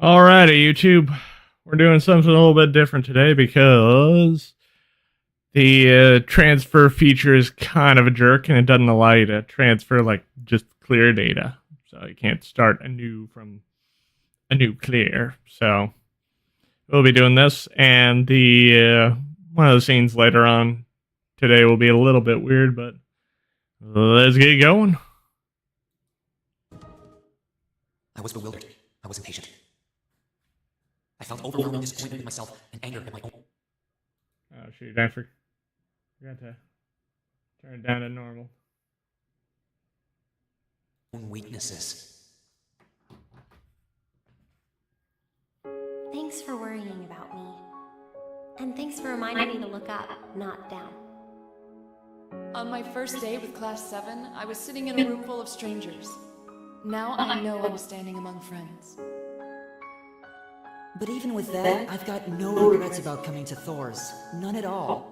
Alrighty, YouTube. We're doing something a little bit different today because the transfer feature is kind of a jerk and it doesn't allow you to transfer like just clear data. So you can't start anew from a new clear. So we'll be doing this, and the one of the scenes later on today will be a little bit weird, but let's get going. I was bewildered. I was impatient. I felt overwhelming disappointment in myself and anger at my own. Oh shoot, I forgot to turn it down to normal. Weaknesses. Thanks for worrying about me. And thanks for reminding me to look up, not down. On my first day with Class 7, I was sitting in a room full of strangers. Now I know I'm standing among friends. But even with that, I've got no regrets about coming to Thor's. None at all.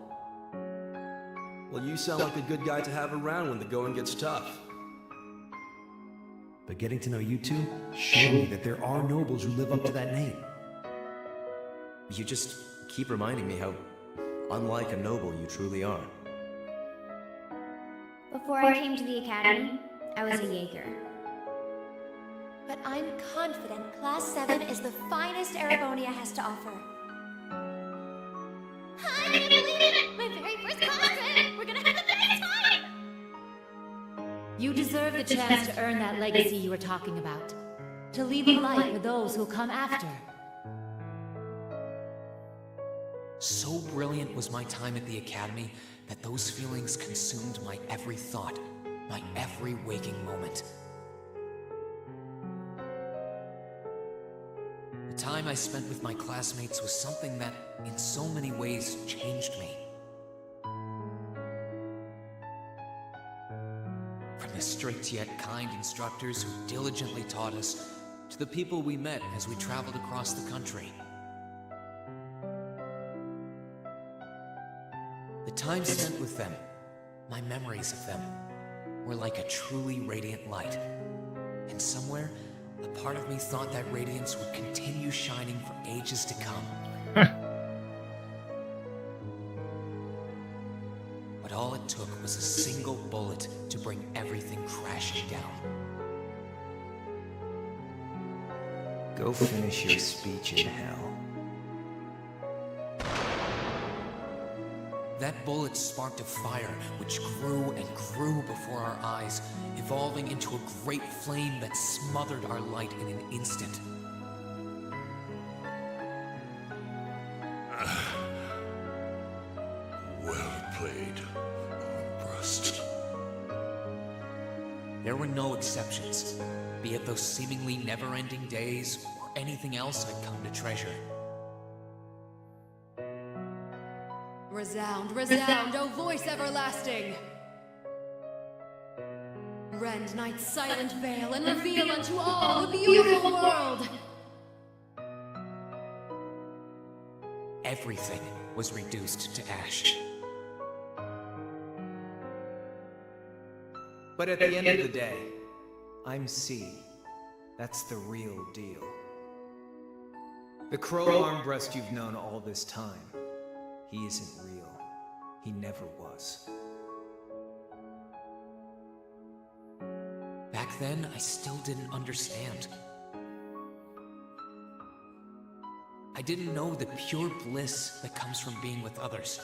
Well, you sound like a good guy to have around when the going gets tough. But getting to know you two showed me that there are nobles who live up to that name. You just keep reminding me how unlike a noble you truly are. Before I came to the academy, I was a Jaeger. But I'm confident Class 7 is the finest Erebonia has to offer. I can't believe it! My very first concert! We're gonna have the best time! You deserve the chance to earn that legacy you were talking about. To leave a light for those who'll come after. So brilliant was my time at the Academy that those feelings consumed my every thought, my every waking moment. The time I spent with my classmates was something that, in so many ways, changed me. From the strict yet kind instructors who diligently taught us, to the people we met as we traveled across the country. The time spent with them, my memories of them, were like a truly radiant light. And somewhere, a part of me thought that radiance would continue shining for ages to come. But all it took was a single bullet to bring everything crashing down. Go finish your speech in hell. That bullet sparked a fire which grew and grew before our eyes, evolving into a great flame that smothered our light in an instant. Well played, Armbrust. There were no exceptions, be it those seemingly never-ending days or anything else I'd come to treasure. Resound, resound, O voice everlasting! Rend night's silent veil and reveal unto all the beautiful world! Everything was reduced to ash. But at the end of the day, I'm C. That's the real deal. The Crow Armbrust you've known all this time. He isn't real. He never was. Back then, I still didn't understand. I didn't know the pure bliss that comes from being with others,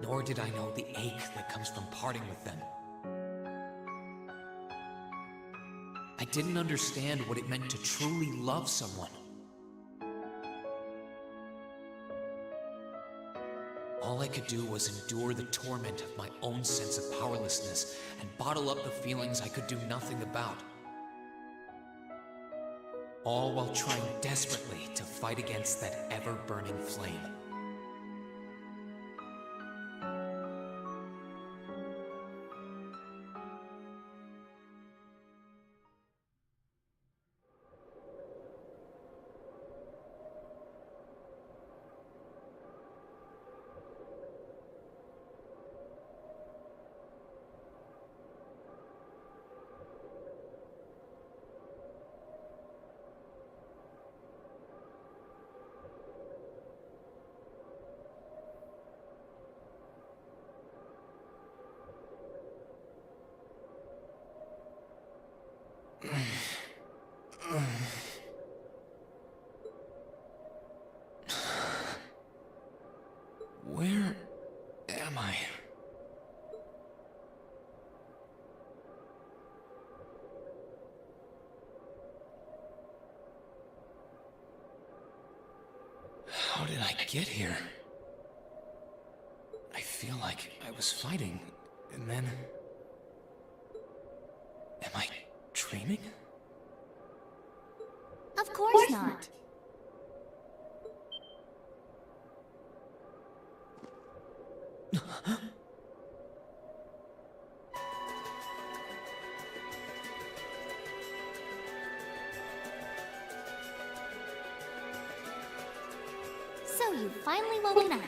nor did I know the ache that comes from parting with them. I didn't understand what it meant to truly love someone. All I could do was endure the torment of my own sense of powerlessness and bottle up the feelings I could do nothing about. All while trying desperately to fight against that ever-burning flame. Where am I? How did I get here? I feel like I was fighting, and then... Am I dreaming? Of course not. So you've finally woken up.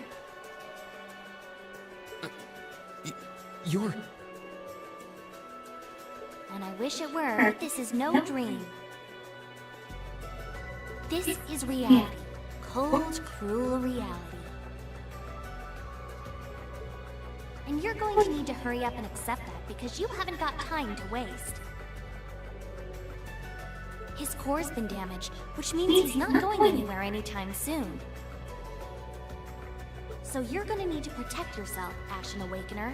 You're... And I wish it were, but this is no dream. This is reality. Cold, cruel reality. And you're going to need to hurry up and accept that because you haven't got time to waste. His core's been damaged, which means he's not going anywhere anytime soon. So you're gonna need to protect yourself, Ashen Awakener.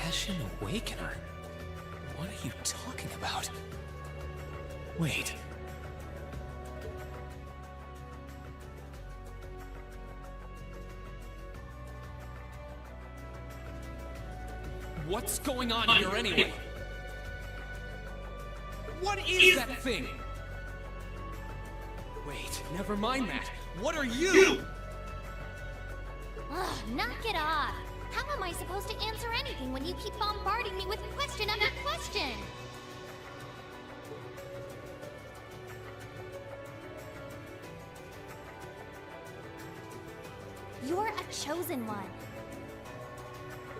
Ashen Awakener? What are you talking about? Wait. What's going on here anyway? What is that thing? Wait, never mind that. What are you? Ugh, knock it off! How am I supposed to answer anything when you keep bombarding me with question after question? You're a chosen one.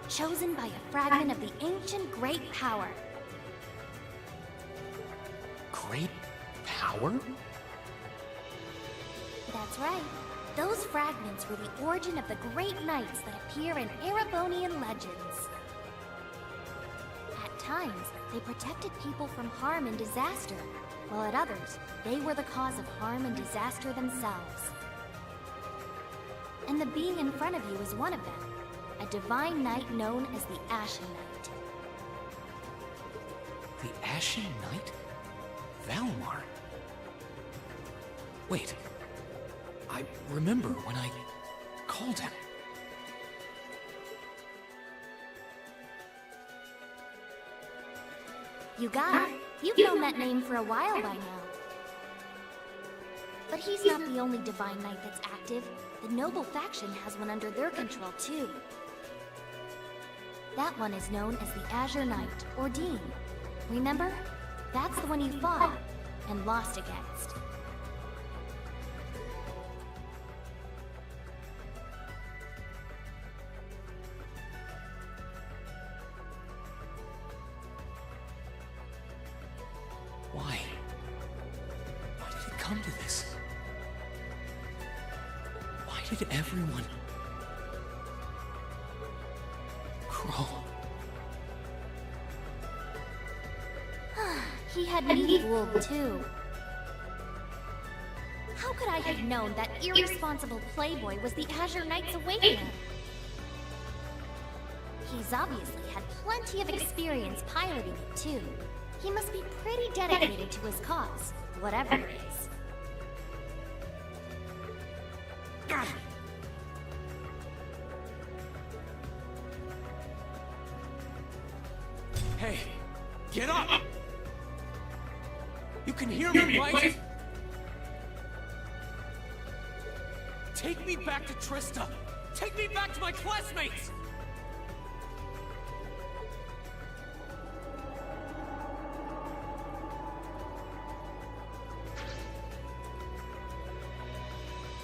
Chosen by a fragment of the ancient great power. Great power? That's right. Those fragments were the origin of the great knights that appear in Erebonian legends. At times, they protected people from harm and disaster, while at others, they were the cause of harm and disaster themselves. And the being in front of you is one of them, a divine knight known as the Ashen Knight. The Ashen Knight? Valmar? Wait. I remember when I called him. You got it. You've known that name for a while by now. But he's not the only Divine Knight that's active. The Noble faction has one under their control, too. That one is known as the Azure Knight, or Dean. Remember? That's the one you fought and lost against. Why? Why did it come to this? Why did everyone... crawl? He had me fooled, too. How could I have known that irresponsible playboy was the Azure Knight's Awakener? He's obviously had plenty of experience piloting it, too. He must be pretty dedicated to his cause, whatever it is. Hey, get up! You can hear me, right? Take me back to Trista! Take me back to my classmates!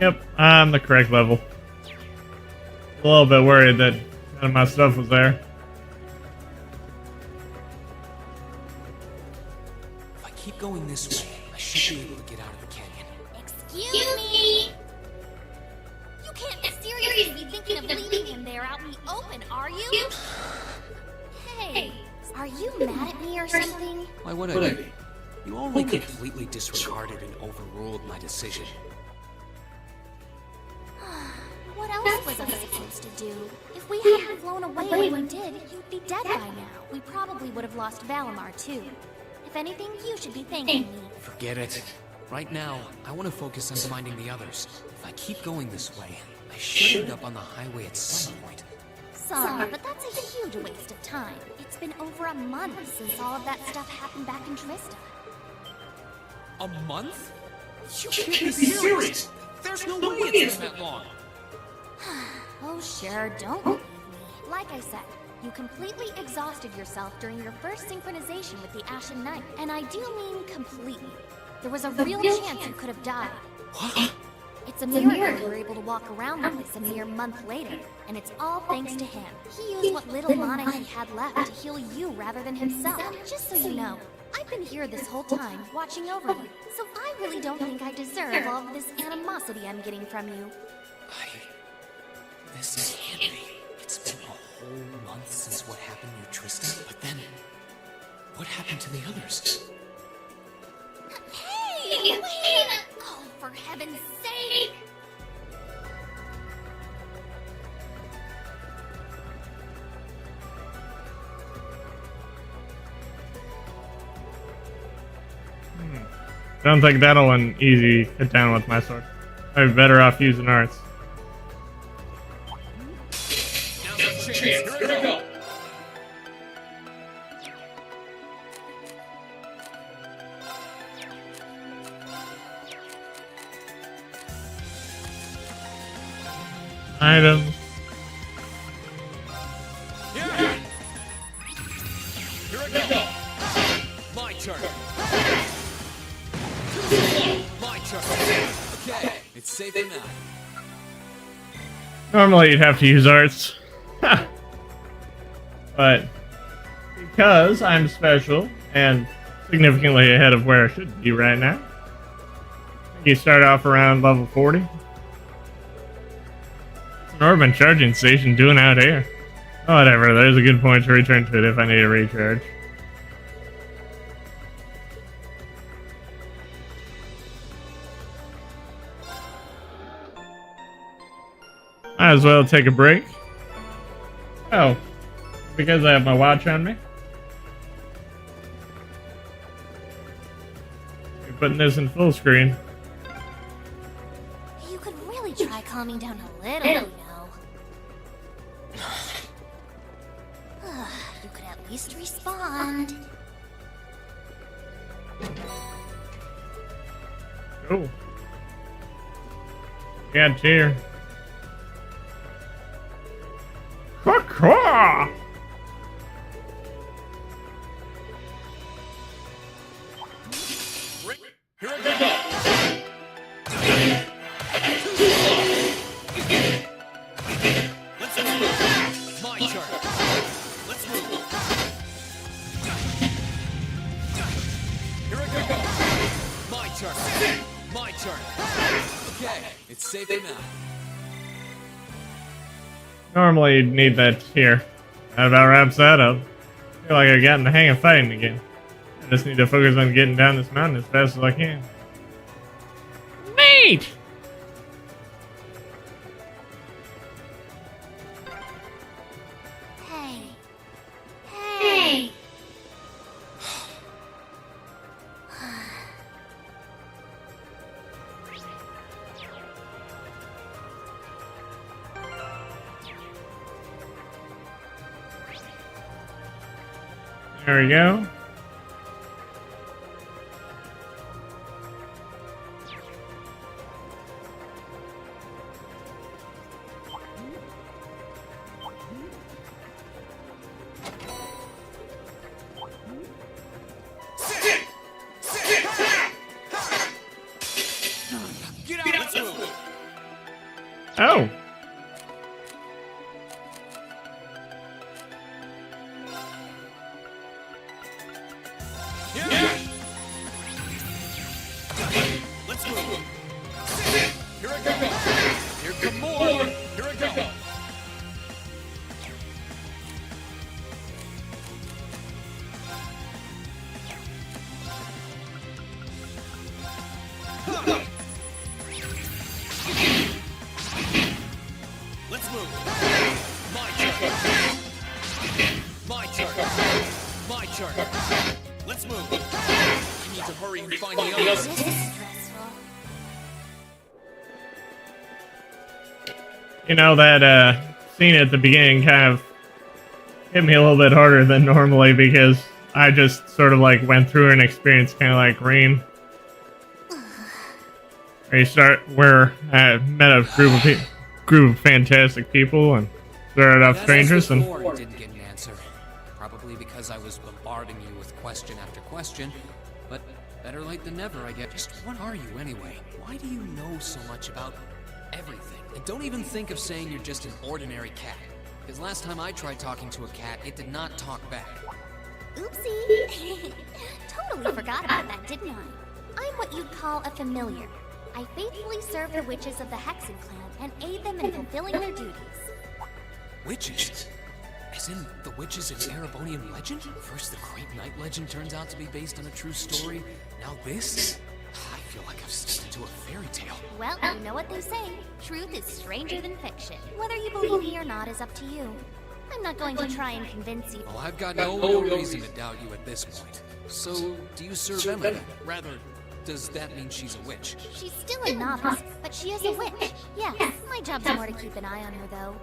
Yep, I'm the correct level. A little bit worried that none of my stuff was there. If I keep going this way, I should be able to get out of the canyon. Excuse me? You can't seriously be thinking of leaving him there out in the open, are you? Hey, are you mad at me or something? Why would I be? You only completely disregarded and overruled my decision. What else was I supposed to do? If we hadn't flown away when we did, you'd be dead by now. We probably would have lost Valimar too. If anything, you should be thanking me. Forget it. Right now, I want to focus on finding the others. If I keep going this way, I should end up on the highway at some point. Sorry, but that's a huge waste of time. It's been over a month since all of that stuff happened back in Trista. A month? You can't be serious! There's no way it's been that long! Oh sure, don't believe me. Like I said, you completely exhausted yourself during your first synchronization with the Ashen Knight. And I do mean completely. There was a real chance you could have died. What? It's a miracle you were able to walk around like this a mere month later. And it's all thanks to him. He used what little mana he had left to heal you rather than himself. Just so you know, I've been here this whole time, watching over you. So I really don't think I deserve all of this animosity I'm getting from you. This can't be. It's been a whole month since what happened near Trista, but then, what happened to the others? Hey! Wait! Oh, for heaven's sake! Sounds like that'll an easy hit down with my sword. I'd be better off using arts. Here we go. Items. Here we go. My turn. My turn. Okay, it's safe now. Normally you'd have to use arts. But because I'm special and significantly ahead of where I should be right now, you start off around level 40. What's an Orban charging station doing out here? Oh, whatever, there's a good point to return to it if I need a recharge. Might as well take a break. Oh, because I have my watch on me. You're putting this in full screen. You could really try calming down a little, you know. You could at least respond. Oh. Yeah, cheer. Caw-caw! Here we go. Let's move. My turn. Let's move. Here we go. My turn. My turn. Okay, it's safe now. Normally you'd need that here. That about wraps that up. I feel like I've gotten the hang of fighting again. I just need to focus on getting down this mountain as fast as I can. Neat! Hey. Hey! There we go. Get out, let's move. Oh. Let's move. Here I go. Here come more. Here I go. Let's move. My turn. My turn. My turn. Let's move. I need to hurry and find the others. This is stressful. You know, that scene at the beginning kind of hit me a little bit harder than normally because I just sort of like went through an experience kind of like Reem. Where I met a group of fantastic people and started off strangers and Before you didn't get an answer. Probably because I was bombarding you with question after question. But better late than never, I guess. Just what are you anyway? Why do you know so much about everything? And don't even think of saying you're just an ordinary cat. Because last time I tried talking to a cat, it did not talk back. Oopsie. Totally forgot about that, didn't I? I'm what you'd call a familiar. I faithfully serve the witches of the Hexen clan and aid them in fulfilling their duties. Witches? As in the witches in Erebonian legend? First the Great Night legend turns out to be based on a true story. Now this? I feel like I've stepped into a fairy tale. Well, you know what they say. Truth is stranger than fiction. Whether you believe me or not is up to you. I'm not going to try and convince you. Well, I've got no reason to doubt you at this point. So, do you serve Emma then? Rather, does that mean she's a witch? She's still a novice, but she is a witch. Yes, my job's more to keep an eye on her, though.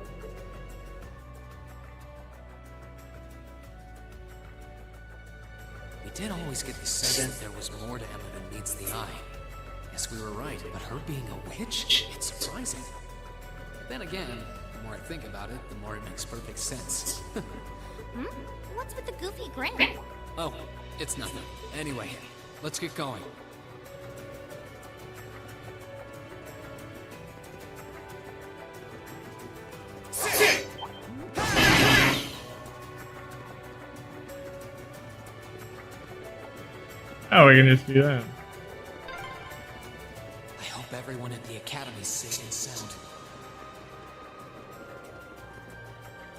We did always get the sense that there was more to Emma than meets the eye. Guess we were right, but her being a witch? It's surprising. But then again, the more I think about it, the more it makes perfect sense. What's with the goofy grin? Oh, it's nothing. Anyway, let's get going. oh, we can just do that. I hope everyone at the Academy's safe and sound.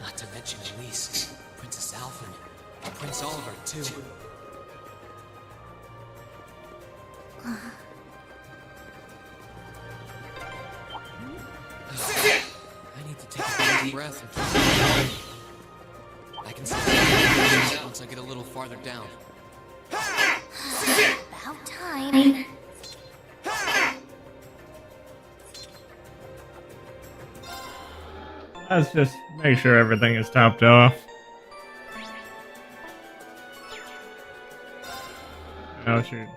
Not to mention Elise, Princess Alfred, and Prince Oliver, too. I need to take a deep breath and keep it. I can see it once I get a little farther down. About time. Let's just make sure everything is topped off. Oh shoot.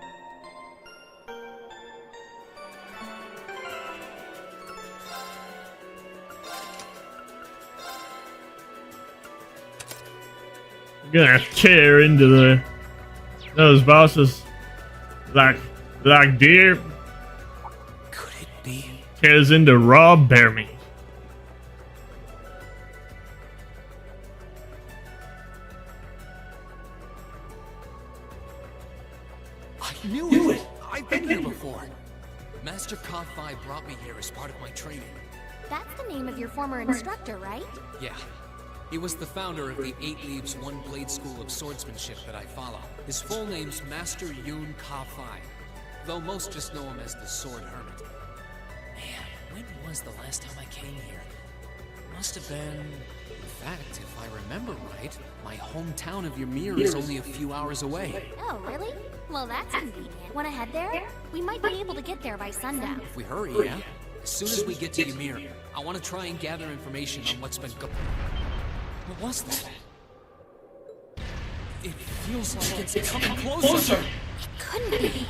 I'm gonna tear into those bosses like deer. Could it be? Tears into raw bear meat. I knew it! I've been here before. Master Ka-Fi brought me here as part of my training. That's the name of your former instructor, right? Yeah. He was the founder of the 8 Leaves One Blade School of Swordsmanship that I follow. His full name's Master Yun Ka-Fi, though most just know him as the Sword Hermit. Man, when was the last time I came here? Must have been... In fact, if I remember right, my hometown of Ymir is only a few hours away. Oh, really? Well, that's convenient. Want to head there? We might be able to get there by sundown. If we hurry, yeah? As soon as we get to Ymir, I want to try and gather information on what's been going. What was that? It feels like it's coming closer. It couldn't be.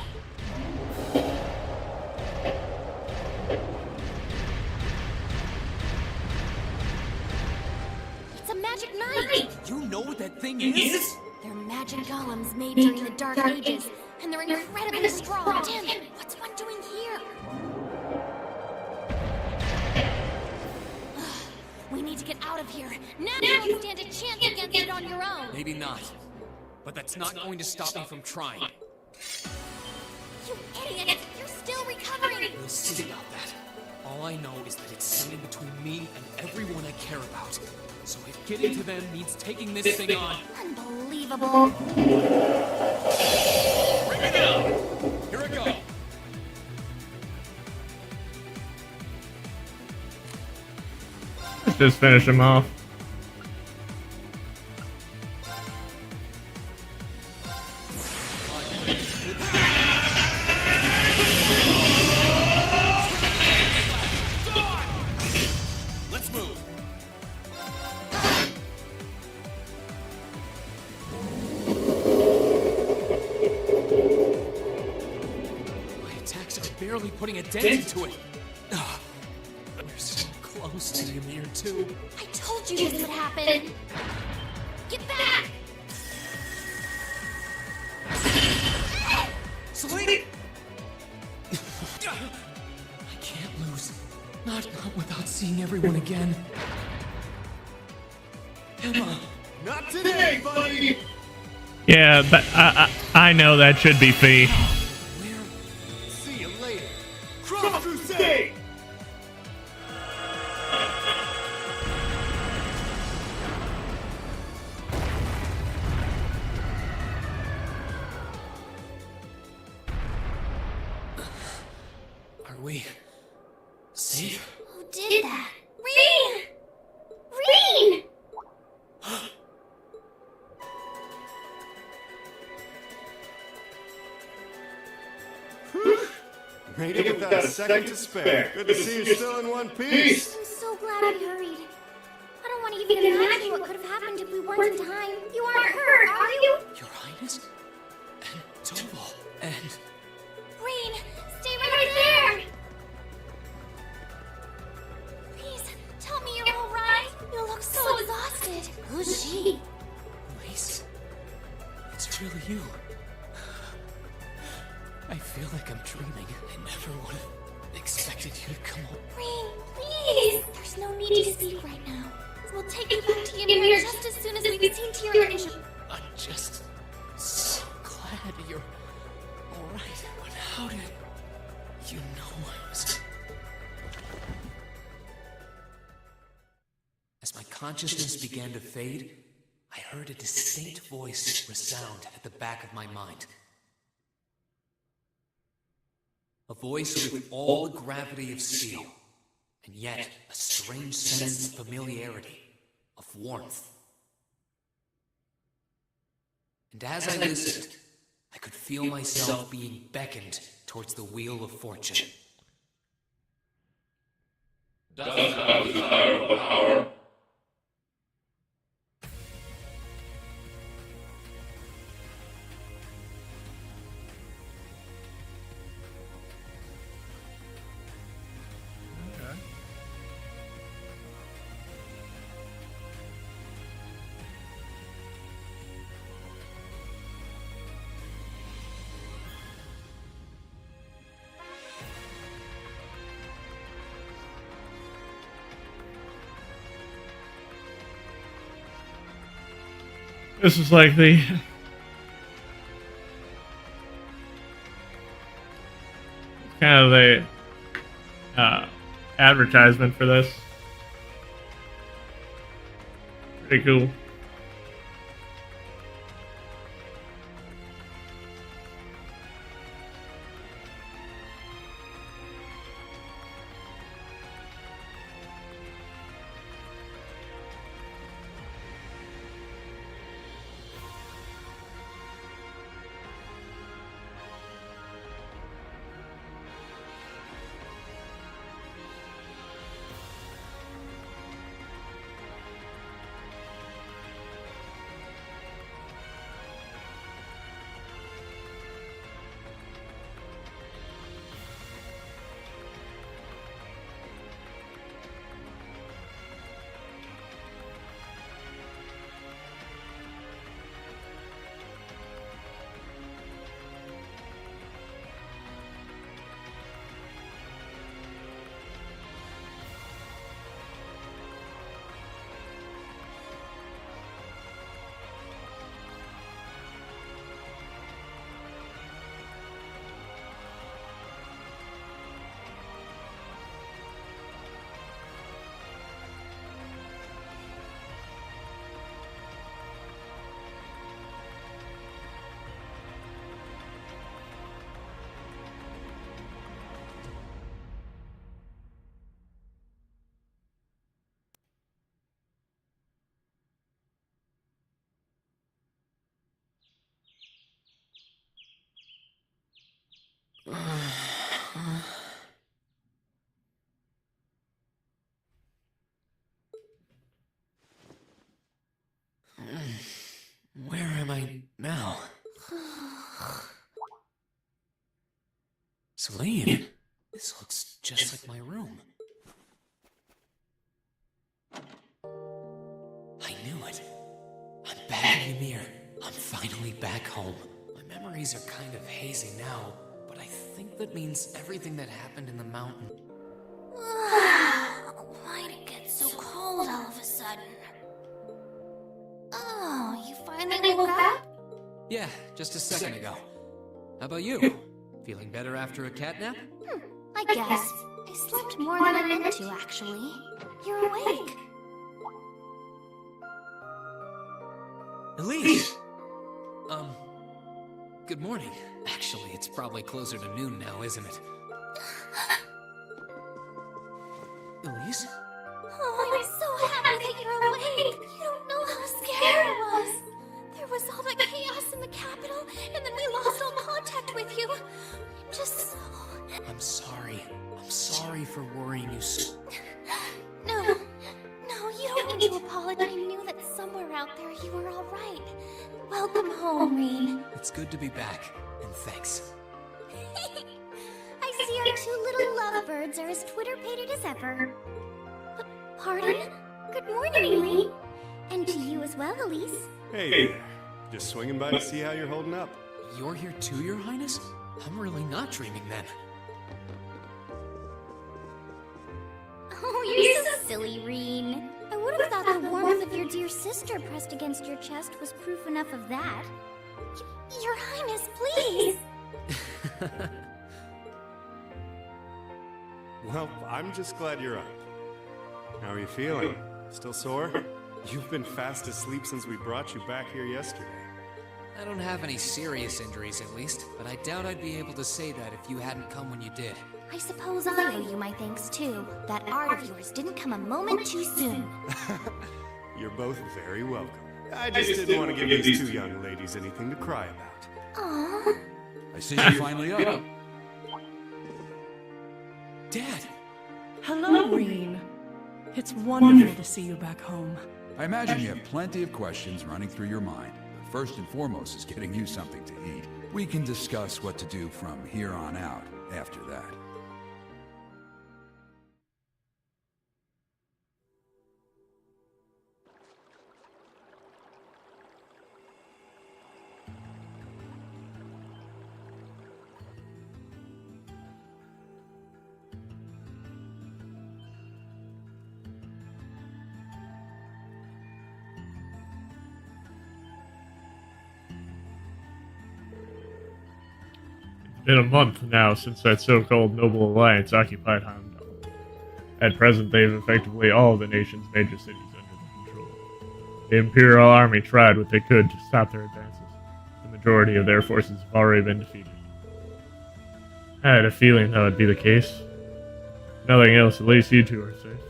It's a magic knight. You know what that thing is? They're magic golems made during the Dark Ages, and they're incredibly strong. Damn it! What's one doing here? need to get out of here. Now you don't stand a chance against it on your own. Maybe not. But that's not going to stop me from trying. You idiot! You're still recovering! We'll see about that. All I know is that it's standing between me and everyone I care about. So if getting to them means taking this thing on... Unbelievable. Bring it down! Here I go! Let's just finish him off. Let's move! My attacks are barely putting a dent into it. Ugh. We're so close to Ymir too. I told you this would happen. Get back! Selene! I can't lose. Not without seeing everyone again. Emma! Not today, buddy! Yeah, but I know that should be Fee. See you later. Cross Crusade! Are we safe? Who did that? Reen! Reen! Made it without a second to spare. Good to see you still in one piece. I'm so glad we hurried. I don't want to even imagine what could have happened if we weren't in time. You aren't hurt, are you? Your Highness? And Tobal. And... Reen, stay right there! Please, tell me you're alright. You look so exhausted. Who's she? Elise? It's really you. I feel like I'm dreaming. I never would have expected you to come home. Reen, please! There's no need to speak right now. We'll take you back to Ymir just as soon as we've seen Tyr and I'm just so glad you're alright. But how did you know I was... As my consciousness began to fade, I heard a distinct voice resound at the back of my mind. A voice with all the gravity of steel, and yet a strange sense of familiarity, of warmth. And as I listened, I could feel myself being beckoned towards the wheel of fortune. Doesn't have desirable power. This is like the kind of the advertisement for this. Pretty cool. Where am I now? Celine, this looks just like my room. I knew it. I'm back in Ymir. I'm finally back home. My memories are kind of hazy now, but I think that means everything that happened in the mountain. Why'd it get so cold all of a sudden? Oh, you finally woke up? Yeah, just a second ago. How about you? Feeling better after a cat nap? I guess. I slept more than I meant to, actually. You're awake. Elise! Good morning. Actually, it's probably closer to noon now, isn't it? Elise? Oh, I'm so happy that you're awake. You don't know how scared I was. There was all that chaos in the capital, and then we lost all contact with you. I'm just so... I'm sorry. I'm sorry for worrying you so... No, you don't need to apologize. I knew that somewhere out there you were all right. Welcome home, Rean. It's good to be back, and thanks. I see our two little lovebirds are as Twitter-pated as ever. Pardon? Good morning, Rean. And to you as well, Elise. Hey there. Just swinging by to see how you're holding up. You're here too, Your Highness? I'm really not dreaming then. Oh, you're so silly, Rean. I would have thought the warmth of your dear sister pressed against your chest was proof enough of that. Your Highness, please! Well, I'm just glad you're up. How are you feeling? Still sore? You've been fast asleep since we brought you back here yesterday. I don't have any serious injuries, at least, but I doubt I'd be able to say that if you hadn't come when you did. I suppose I owe you my thanks, too. That art of yours didn't come a moment too soon. You're both very welcome. I just didn't want to give these two young ladies anything to cry about. Aww. I see you're finally up. Dad! Hello, Rean. It's wonderful to see you back home. I imagine you have plenty of questions running through your mind, but first and foremost is getting you something to eat. We can discuss what to do from here on out after that. Been a month now since that so-called Noble Alliance occupied Heimdall. At present, they've effectively all the nation's major cities under their control. The Imperial Army tried what they could to stop their advances. The majority of their forces have already been defeated. I had a feeling that would be the case. Nothing else, at least you two are safe.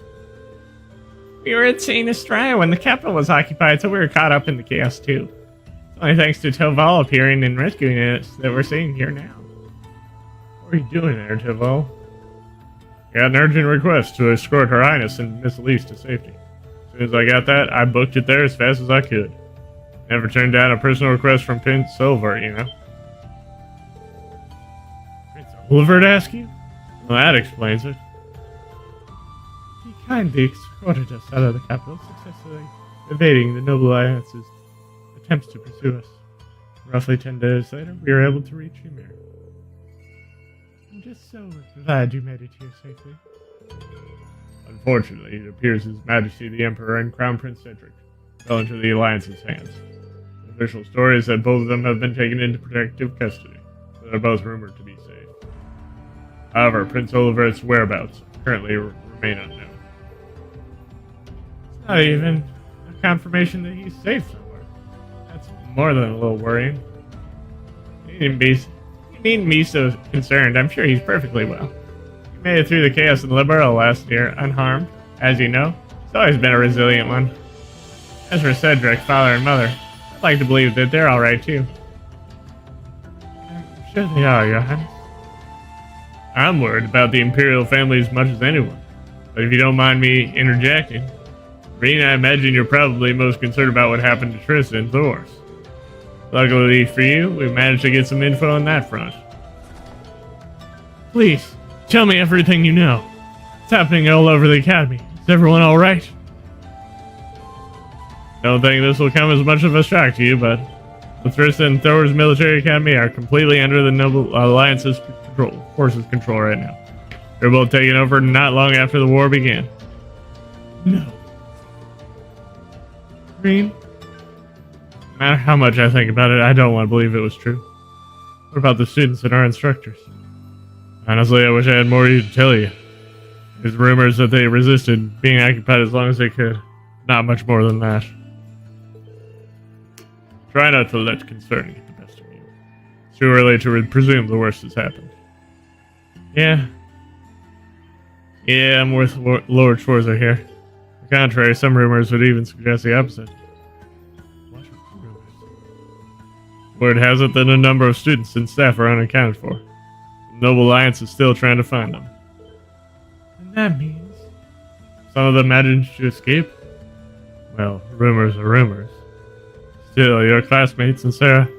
We were at St. Estrella when the capital was occupied, so we were caught up in the chaos too. It's only thanks to Toval appearing and rescuing us that we're sitting here now. What are you doing there, Toval? I got an urgent request to escort Her Highness and Miss Elise to safety. As soon as I got that, I booked it there as fast as I could. Never turned down a personal request from Prince Silver, you know. Prince Oliver to ask you? Well, that explains it. He kindly escorted us out of the capital, successfully evading the Noble Alliance's attempts to pursue us. Roughly 10 days later, we were able to reach Ymir. I'm just so glad you made it here safely. Unfortunately, it appears His Majesty the Emperor and Crown Prince Cedric fell into the Alliance's hands. The official story is that both of them have been taken into protective custody, but are both rumored to be safe. However, Prince Oliver's whereabouts currently remain unknown. It's not even a confirmation that he's safe somewhere. That's more than a little worrying. You needn't be so concerned. I'm sure he's perfectly well. He made it through the chaos in Liberal last year, unharmed. As you know, he's always been a resilient one. As for Cedric, father and mother, I'd like to believe that they're alright too. I'm sure they are, Your Highness. I'm worried about the Imperial family as much as anyone. But if you don't mind me interjecting, Reen, I imagine you're probably most concerned about what happened to Trista and Thors. Luckily for you, we managed to get some info on that front. Please, tell me everything you know. It's happening all over the Academy. Is everyone alright? Don't think this will come as much of a shock to you, but the Trista and Thors Military Academy are completely under the Noble Alliance's forces control right now. They're both taken over not long after the war began. No. Green? No matter how much I think about it, I don't want to believe it was true. What about the students and our instructors? Honestly, I wish I had more to tell you. There's rumors that they resisted being occupied as long as they could. Not much more than that. Try not to let concern get the best of you. It's too early to presume the worst has happened. Yeah, I'm with Lord Schwarzer here. On the contrary, some rumors would even suggest the opposite. What rumors? Word has it that a number of students and staff are unaccounted for. The Noble Alliance is still trying to find them. And that means some of them managed to escape? Well, rumors are rumors. Still, your classmates and Sarah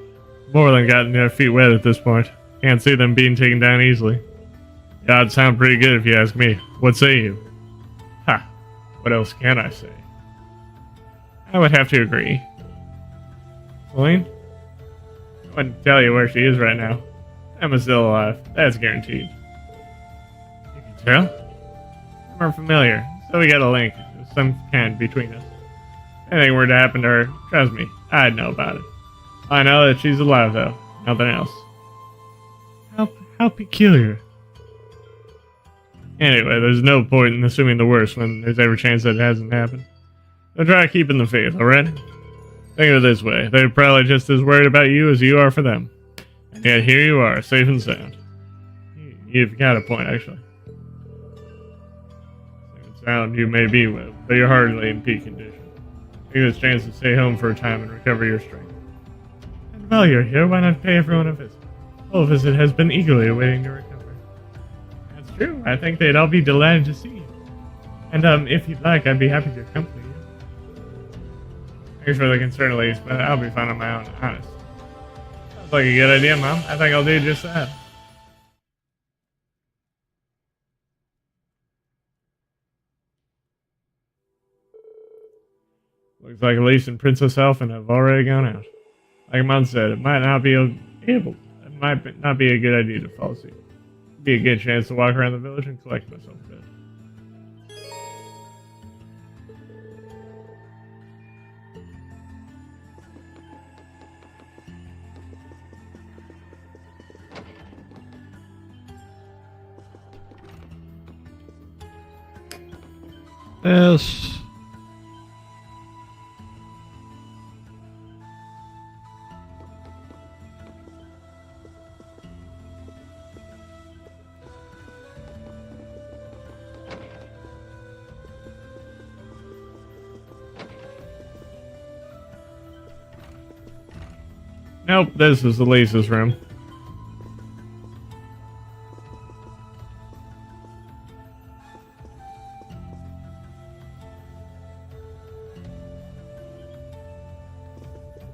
more than gotten their feet wet at this point. Can't see them being taken down easily. The odds sound pretty good if you ask me. What say you? Ha! What else can I say? I would have to agree. Celine? I wouldn't tell you where she is right now. Emma's still alive. That's guaranteed. You can tell? We're familiar, so we got a link of some kind between us. If anything were to happen to her, trust me, I'd know about it. I know that she's alive, though. Nothing else. How peculiar. Anyway, there's no point in assuming the worst when there's every chance that it hasn't happened. So try keeping the faith, alright? Think of it this way. They're probably just as worried about you as you are for them. And yet here you are, safe and sound. You've got a point, actually. Safe and sound you may be with, but you're hardly in peak condition. Take this chance to stay home for a time and recover your strength. And while you're here, why not pay everyone a visit? A visit has been eagerly awaiting your recovery. That's true. I think they'd all be delighted to see you. And if you'd like, I'd be happy to accompany you. Thanks for the concern, at least, but I'll be fine on my own, honest. Sounds like a good idea, Mom. I think I'll do just that. Looks like Elise and Princess Elfin have already gone out. Like Mom said, it might not be a good idea to fall asleep. It'd be a good chance to walk around the village and collect myself a bit. Yes. Nope, this is Elise's room.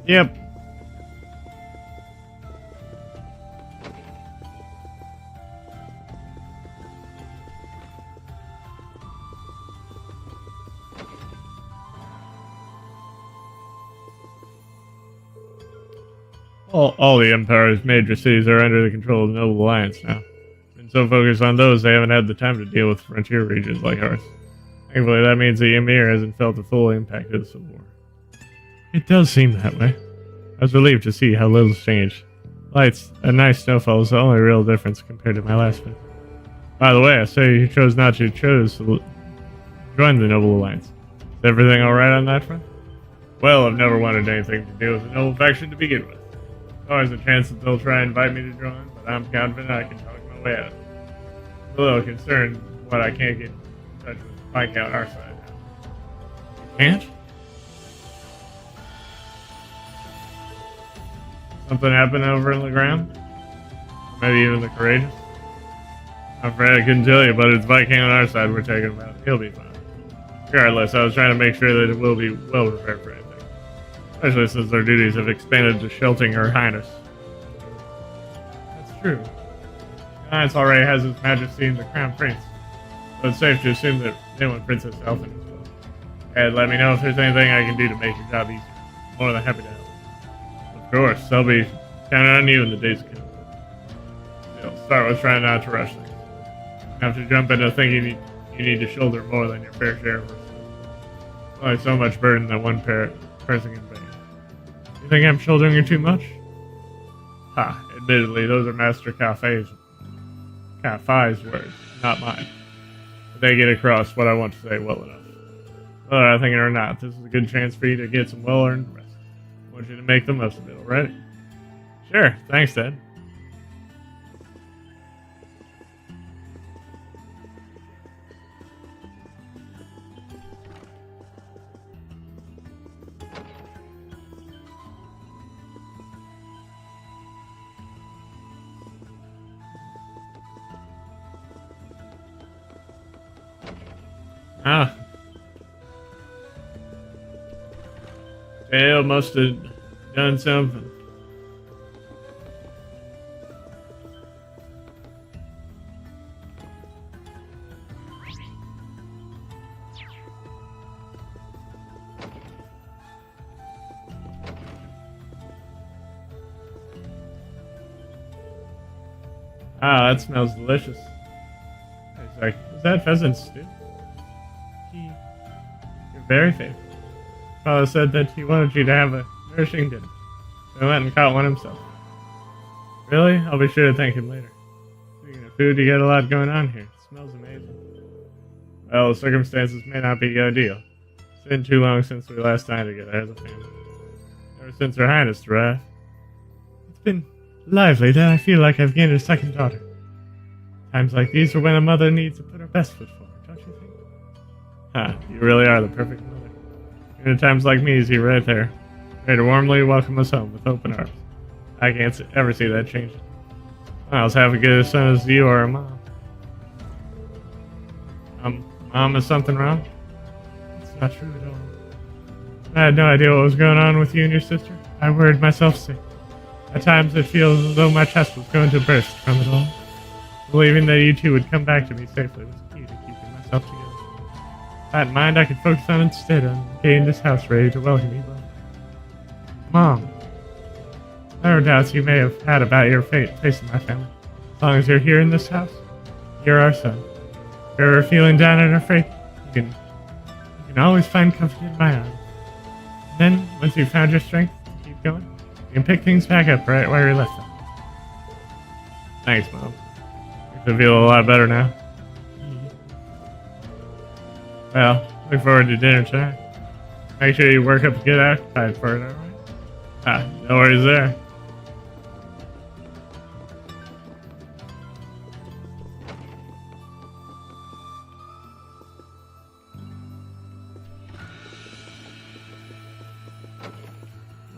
Yep. All the Empire's major cities are under the control of the Noble Alliance now. Been so focused on those, they haven't had the time to deal with frontier regions like ours. Thankfully, that means the Emir hasn't felt the full impact of the Civil War. It does seem that way. I was relieved to see how little's changed. Lights, a nice snowfall is the only real difference compared to my last visit. By the way, I say you chose not to join the Noble Alliance. Is everything alright on that front? Well, I've never wanted anything to do with the Noble faction to begin with. There's always a chance that they'll try and invite me to join, but I'm confident I can talk my way out. I'm a little concerned what I can't get in touch with Mike out our side now. You can't? Something happened over in the ground? Maybe even the Courageous? I'm afraid I couldn't tell you, but it's Viking on our side we're taking him out. He'll be fine. Regardless, I was trying to make sure that it will be well prepared for anything. Especially since their duties have expanded to sheltering Her Highness. That's true. The Alliance already has His Majesty and the Crown Prince, so it's safe to assume that they want Princess Elfin as well. And let me know if there's anything I can do to make your job easier. More than happy to help. Of course, I'll be counting on you in the days to come. Still, start with trying not to rush things. You have to jump into thinking you need to shoulder more than your fair share of only so much burden that one person can bear. You think I'm shouldering too much? Ha, admittedly, those are Master Kafei's words, not mine. But they get across what I want to say well enough. Whether I think it or not, this is a good chance for you to get some well-earned rest. I want you to make the most of it, alright? Sure, thanks, Dad. Ah. Dale must have done something. Ah, that smells delicious. It's like, is that pheasant stew? You're very faithful. Father said that he wanted you to have a nourishing dinner, so he went and caught one himself. Really? I'll be sure to thank him later. Speaking of food, you got a lot going on here. It smells amazing. Well, the circumstances may not be ideal. It's been too long since we last dined together as a family. Ever since Her Highness arrived. It's been lively that I feel like I've gained a second daughter. Times like these are when a mother needs to put her best foot forward, don't you think? Ha, you really are the perfect mother. Even at times like these, you're right there, ready to warmly welcome us home with open arms. I can't ever see that changing. I was half as good a son as you are a mom. Mom, is something wrong? It's not true at all. I had no idea what was going on with you and your sister. I worried myself sick. At times it feels as though my chest was going to burst from it all. Believing that you two would come back to me safely was key to keeping myself together. With that in mind, I could focus on instead on getting this house ready to welcome you both. Mom, there are doubts you may have had about your fate facing my family. As long as you're here in this house, you're our son. If you're ever feeling down and afraid, you can always find comfort in my arms. And then, once you've found your strength to keep going, you can pick things back up right where you left them. Thanks, Mom. Makes me feel a lot better now. Well, look forward to dinner tonight. Make sure you work up a good appetite for it, alright? Ah, no worries there.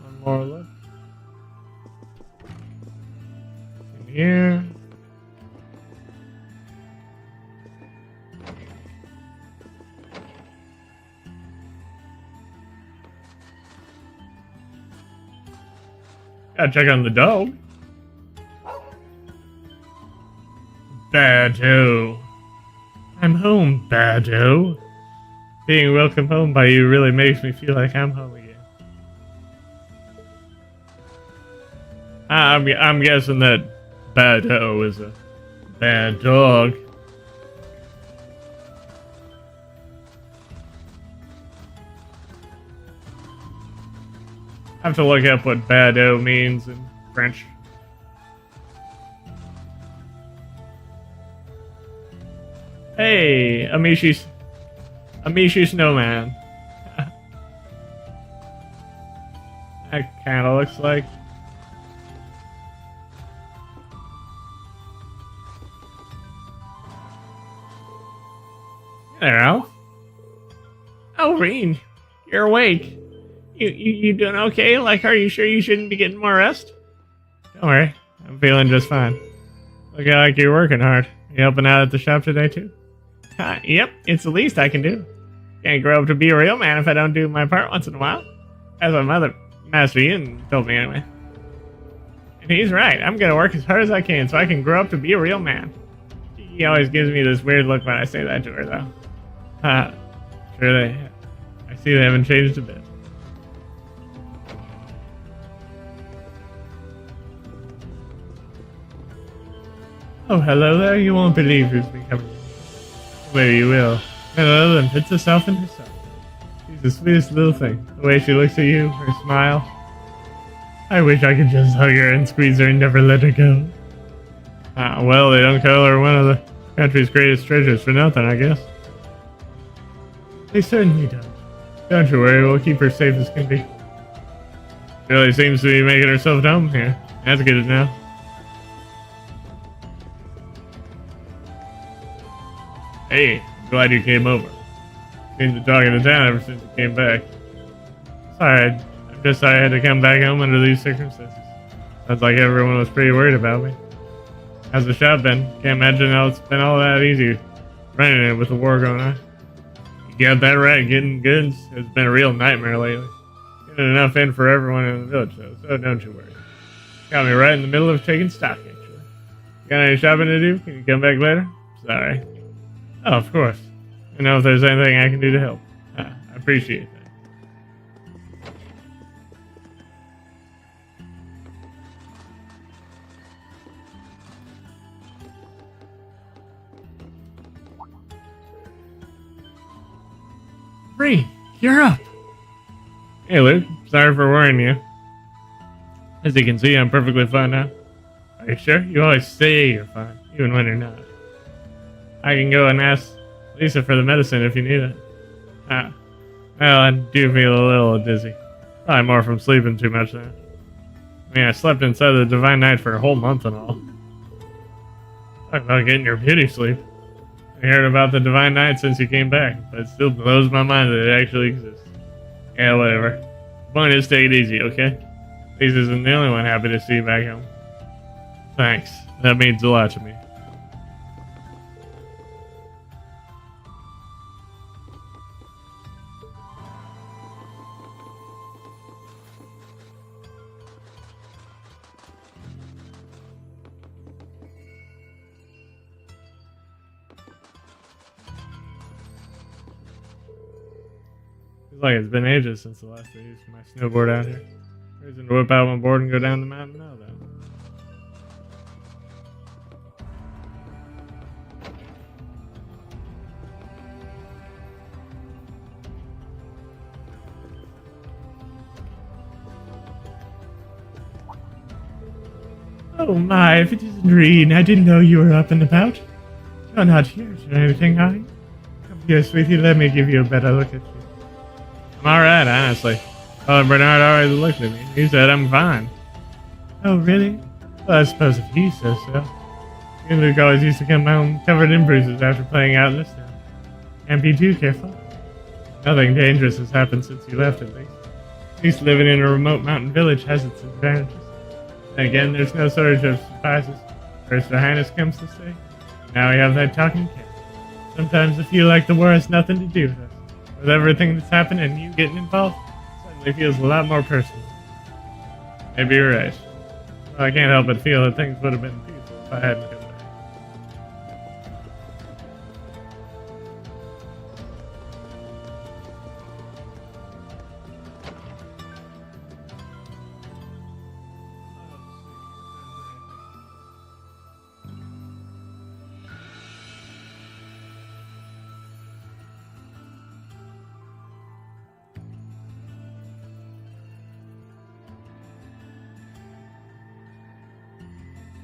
One more look. In here. Gotta check on the dog. Badoo. I'm home, Badoo. Being welcomed home by you really makes me feel like I'm home again. I'm guessing that Badoo is a bad dog. I have to look up what Badoo means in French. Hey, Amishi Snowman. That kinda looks like. There, Alf. Oh, Reen, you're awake. You doing okay? Like, are you sure you shouldn't be getting more rest? Don't worry, I'm feeling just fine. Looking like you're working hard. You helping out at the shop today, too? Yep, it's the least I can do. Can't grow up to be a real man if I don't do my part once in a while. That's what Mother, Master Ian, told me anyway. And he's right. I'm gonna work as hard as I can so I can grow up to be a real man. He always gives me this weird look when I say that to her, though. Sure I see they haven't changed a bit. Oh, hello there. You won't believe who's becoming. Maybe you will. None other than Princess Elfin herself. She's the sweetest little thing. The way she looks at you, her smile. I wish I could just hug her and squeeze her and never let her go. Well, they don't call her one of the country's greatest treasures for nothing, I guess. They certainly don't. Don't you worry, we'll keep her safe as can be. She really seems to be making herself at home here. That's good to know. Hey, I'm glad you came over. Seems to talk in the town ever since you came back. Sorry, I'm just sorry I had to come back home under these circumstances. Sounds like everyone was pretty worried about me. How's the shop been? Can't imagine how it's been all that easy running it with the war going on. You got that right, getting goods has been a real nightmare lately. Getting enough in for everyone in the village though, so don't you worry. Got me right in the middle of taking stock actually. Got any shopping to do? Can you come back later? Sorry. Oh, of course. I know if there's anything I can do to help. I appreciate that. Bree, you're up. Hey, Luke. Sorry for worrying you. As you can see, I'm perfectly fine now. Are you sure? You always say you're fine, even when you're not. I can go and ask Lisa for the medicine if you need it. Well, I do feel a little dizzy. Probably more from sleeping too much now. I mean, I slept inside the Divine Night for a whole month and all. Talk about getting your beauty sleep. I heard about the Divine Night since you came back, but it still blows my mind that it actually exists. Yeah, whatever. The point is, take it easy, okay? Lisa isn't the only one happy to see you back home. Thanks. That means a lot to me. Feels like it's been ages since the last I used my snowboard out here. Reason to whip out my board and go down the mountain now, though. Oh my, if it isn't Reen, I didn't know you were up and about. You're not here or anything, are you? Come here, sweetie, let me give you a better look at you. I'm alright, honestly. Oh, Bernard already looked at me. He said I'm fine. Oh, really? Well, I suppose if he says so. Me and Luke always used to come home covered in bruises after playing out in this town. Can't be too careful. Nothing dangerous has happened since you left, at least. At least living in a remote mountain village has its advantages. Then again, there's no shortage of surprises. First, Her Highness comes to stay. Now we have that talking cat. Sometimes I feel like the war has nothing to do with us. With everything that's happened and you getting involved, it feels a lot more personal. Maybe you're right. Well, I can't help but feel that things would have been peaceful if I hadn't come back.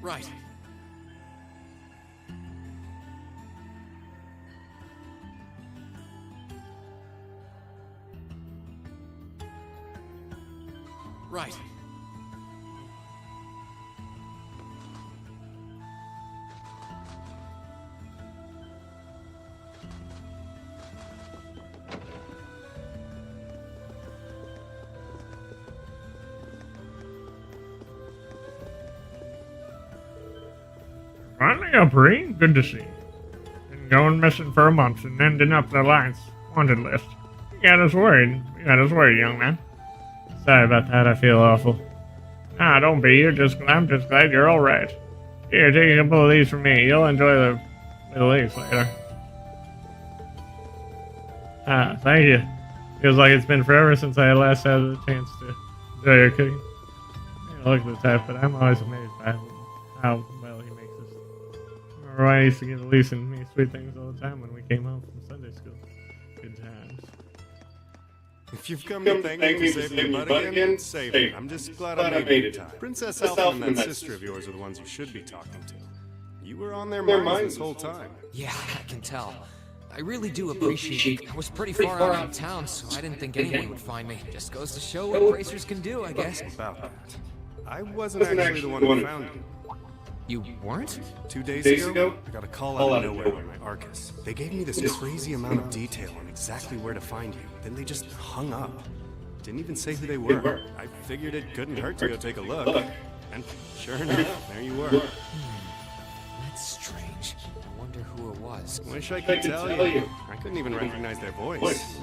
Right. Right. Finally up, Bree. Good to see you. Been going missing for a month and ending up the Alliance wanted list. You got us worried. Young man. Sorry about that. I feel awful. Ah, don't be. I'm just glad you're all right. Here, take a couple of these from me. You'll enjoy the Middle East later. Ah, thank you. Feels like it's been forever since I last had the chance to enjoy your cooking. I look at the type, but I'm always amazed by how well he makes this. I remember when I used to give Elise and me sweet things all the time when we came home from Sunday school. Good times. If you've come to thank me for saving your butt again, save it. I'm just glad I made it time. Princess Elfin and that sister of yours are the ones you should be talking to. You were on their minds this whole time. Yeah, I can tell. I really do appreciate it. I was pretty far out of town, so I didn't think anyone would find me. Just goes to show what racers can do, I guess. About that. I wasn't actually the one who found you. You weren't? 2 days ago, I got a call out of nowhere by my Arcus. They gave me this crazy amount of detail on exactly where to find you. Then they just hung up. Didn't even say who they were. I figured it couldn't hurt to go take a look. And sure enough, there you were. That's strange. I wonder who it was. Wish I could tell you. I couldn't even recognize their voice.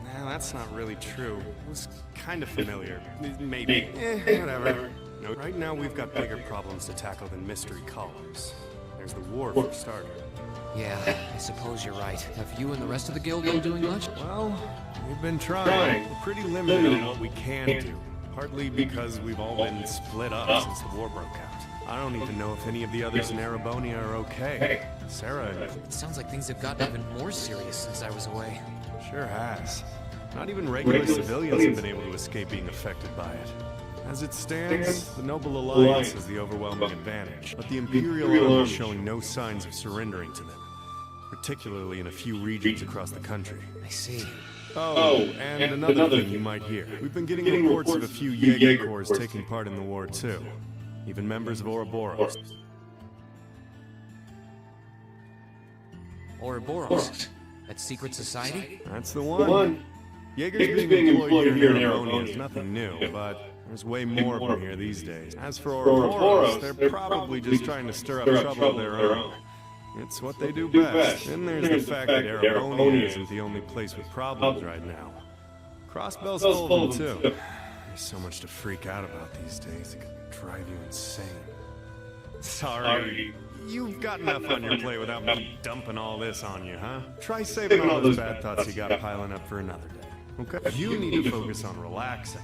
Nah, that's not really true. It was kind of familiar. Maybe. Whatever. No, right now we've got bigger problems to tackle than mystery callers. There's the war for starters. Yeah, I suppose you're right. Have you and the rest of the guild been doing much? Well, we've been trying. We're pretty limited on what we can do. Partly because we've all been split up since the war broke out. I don't even know if any of the others in Erebonia are okay. Sarah... It sounds like things have gotten even more serious since I was away. Sure has. Not even regular civilians have been able to escape being affected by it. As it stands, the Noble Alliance has the overwhelming advantage, but the Imperial Army is showing no signs of surrendering to them, particularly in a few regions across the country. I see. Oh, and another thing you might hear. We've been getting reports of a few Jaeger Corps taking part in the war too. Even members of Ouroboros. Ouroboros? That secret society? That's the one. Jaeger's being employed here in Erebonia is nothing new, but there's way more from here these days. As for Ouroboros, they're probably just trying to stir up trouble of their own. It's what they do best. Then there's the fact that Erebonia isn't the only place with problems right now. Crossbell's full of them too. There's so much to freak out about these days, it could drive you insane. Sorry. You've got enough on your plate without me dumping all this on you, huh? Try saving all those bad thoughts you got piling up for another day, okay? You need to focus on relaxing.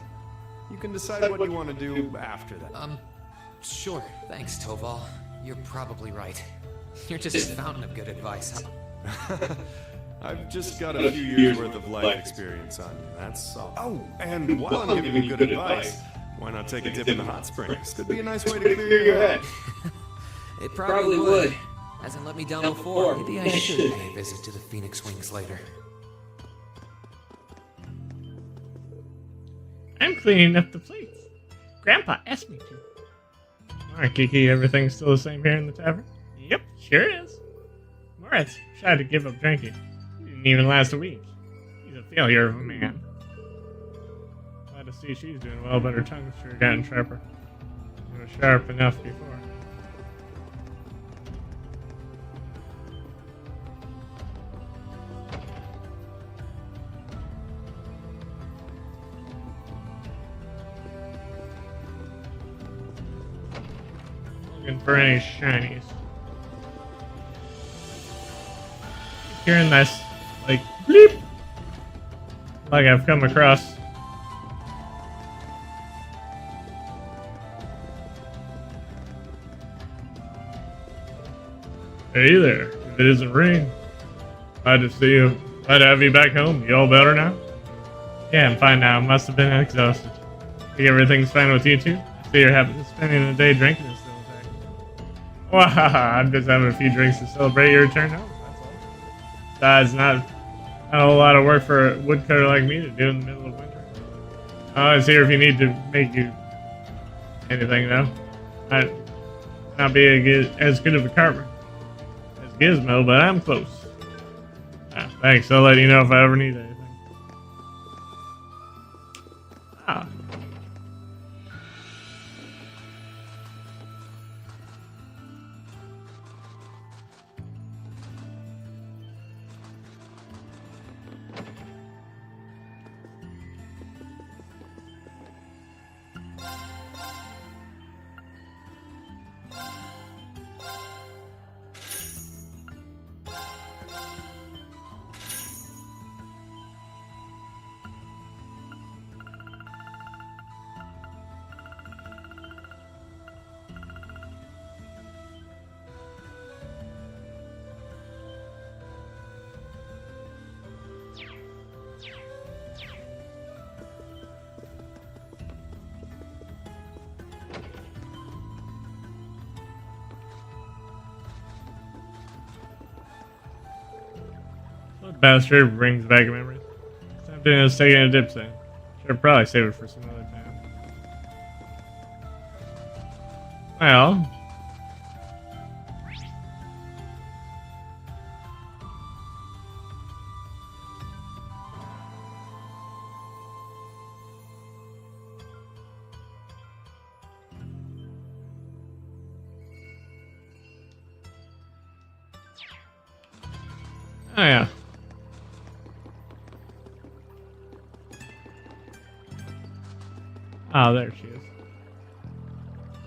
You can decide what you want to do after that. Sure. Thanks, Toval. You're probably right. You're just a fountain of good advice, huh? I've just got a few years worth of life experience on you, that's all. Oh, and while I'm giving you good advice, why not take a dip in the hot springs? Could be a nice way to clear your head. It probably would. Hasn't let me down before. Maybe I should pay a visit to the Phoenix Wings later. I'm cleaning up the plates. Grandpa asked me to. Alright, Kiki, everything's still the same here in the tavern? Yep, sure is. Moritz tried to give up drinking. He didn't even last a week. He's a failure of a man. Glad to see she's doing well, but her tongue's sure gotten sharper. It was sharp enough before. Looking for any shinies. Hearing this, like, bleep, like I've come across. Hey there, if it isn't Ring. Glad to see you. Glad to have you back home. You all better now? Yeah, I'm fine now. Must have been exhausted. Think everything's fine with you two? I see you're happy spending the day drinking this little thing. Wow, I'm just having a few drinks to celebrate your return home. Besides, not a whole lot of work for a woodcutter like me to do in the middle of winter. I was here if you need to make you anything, though. Might not be as good of a carver as Gizmo, but I'm close. Thanks, I'll let you know if I ever need anything. Ah. bastard brings back memories. I'm doing this taking a dip soon. Should probably save it for some other time. Well. Oh yeah. Oh, there she is.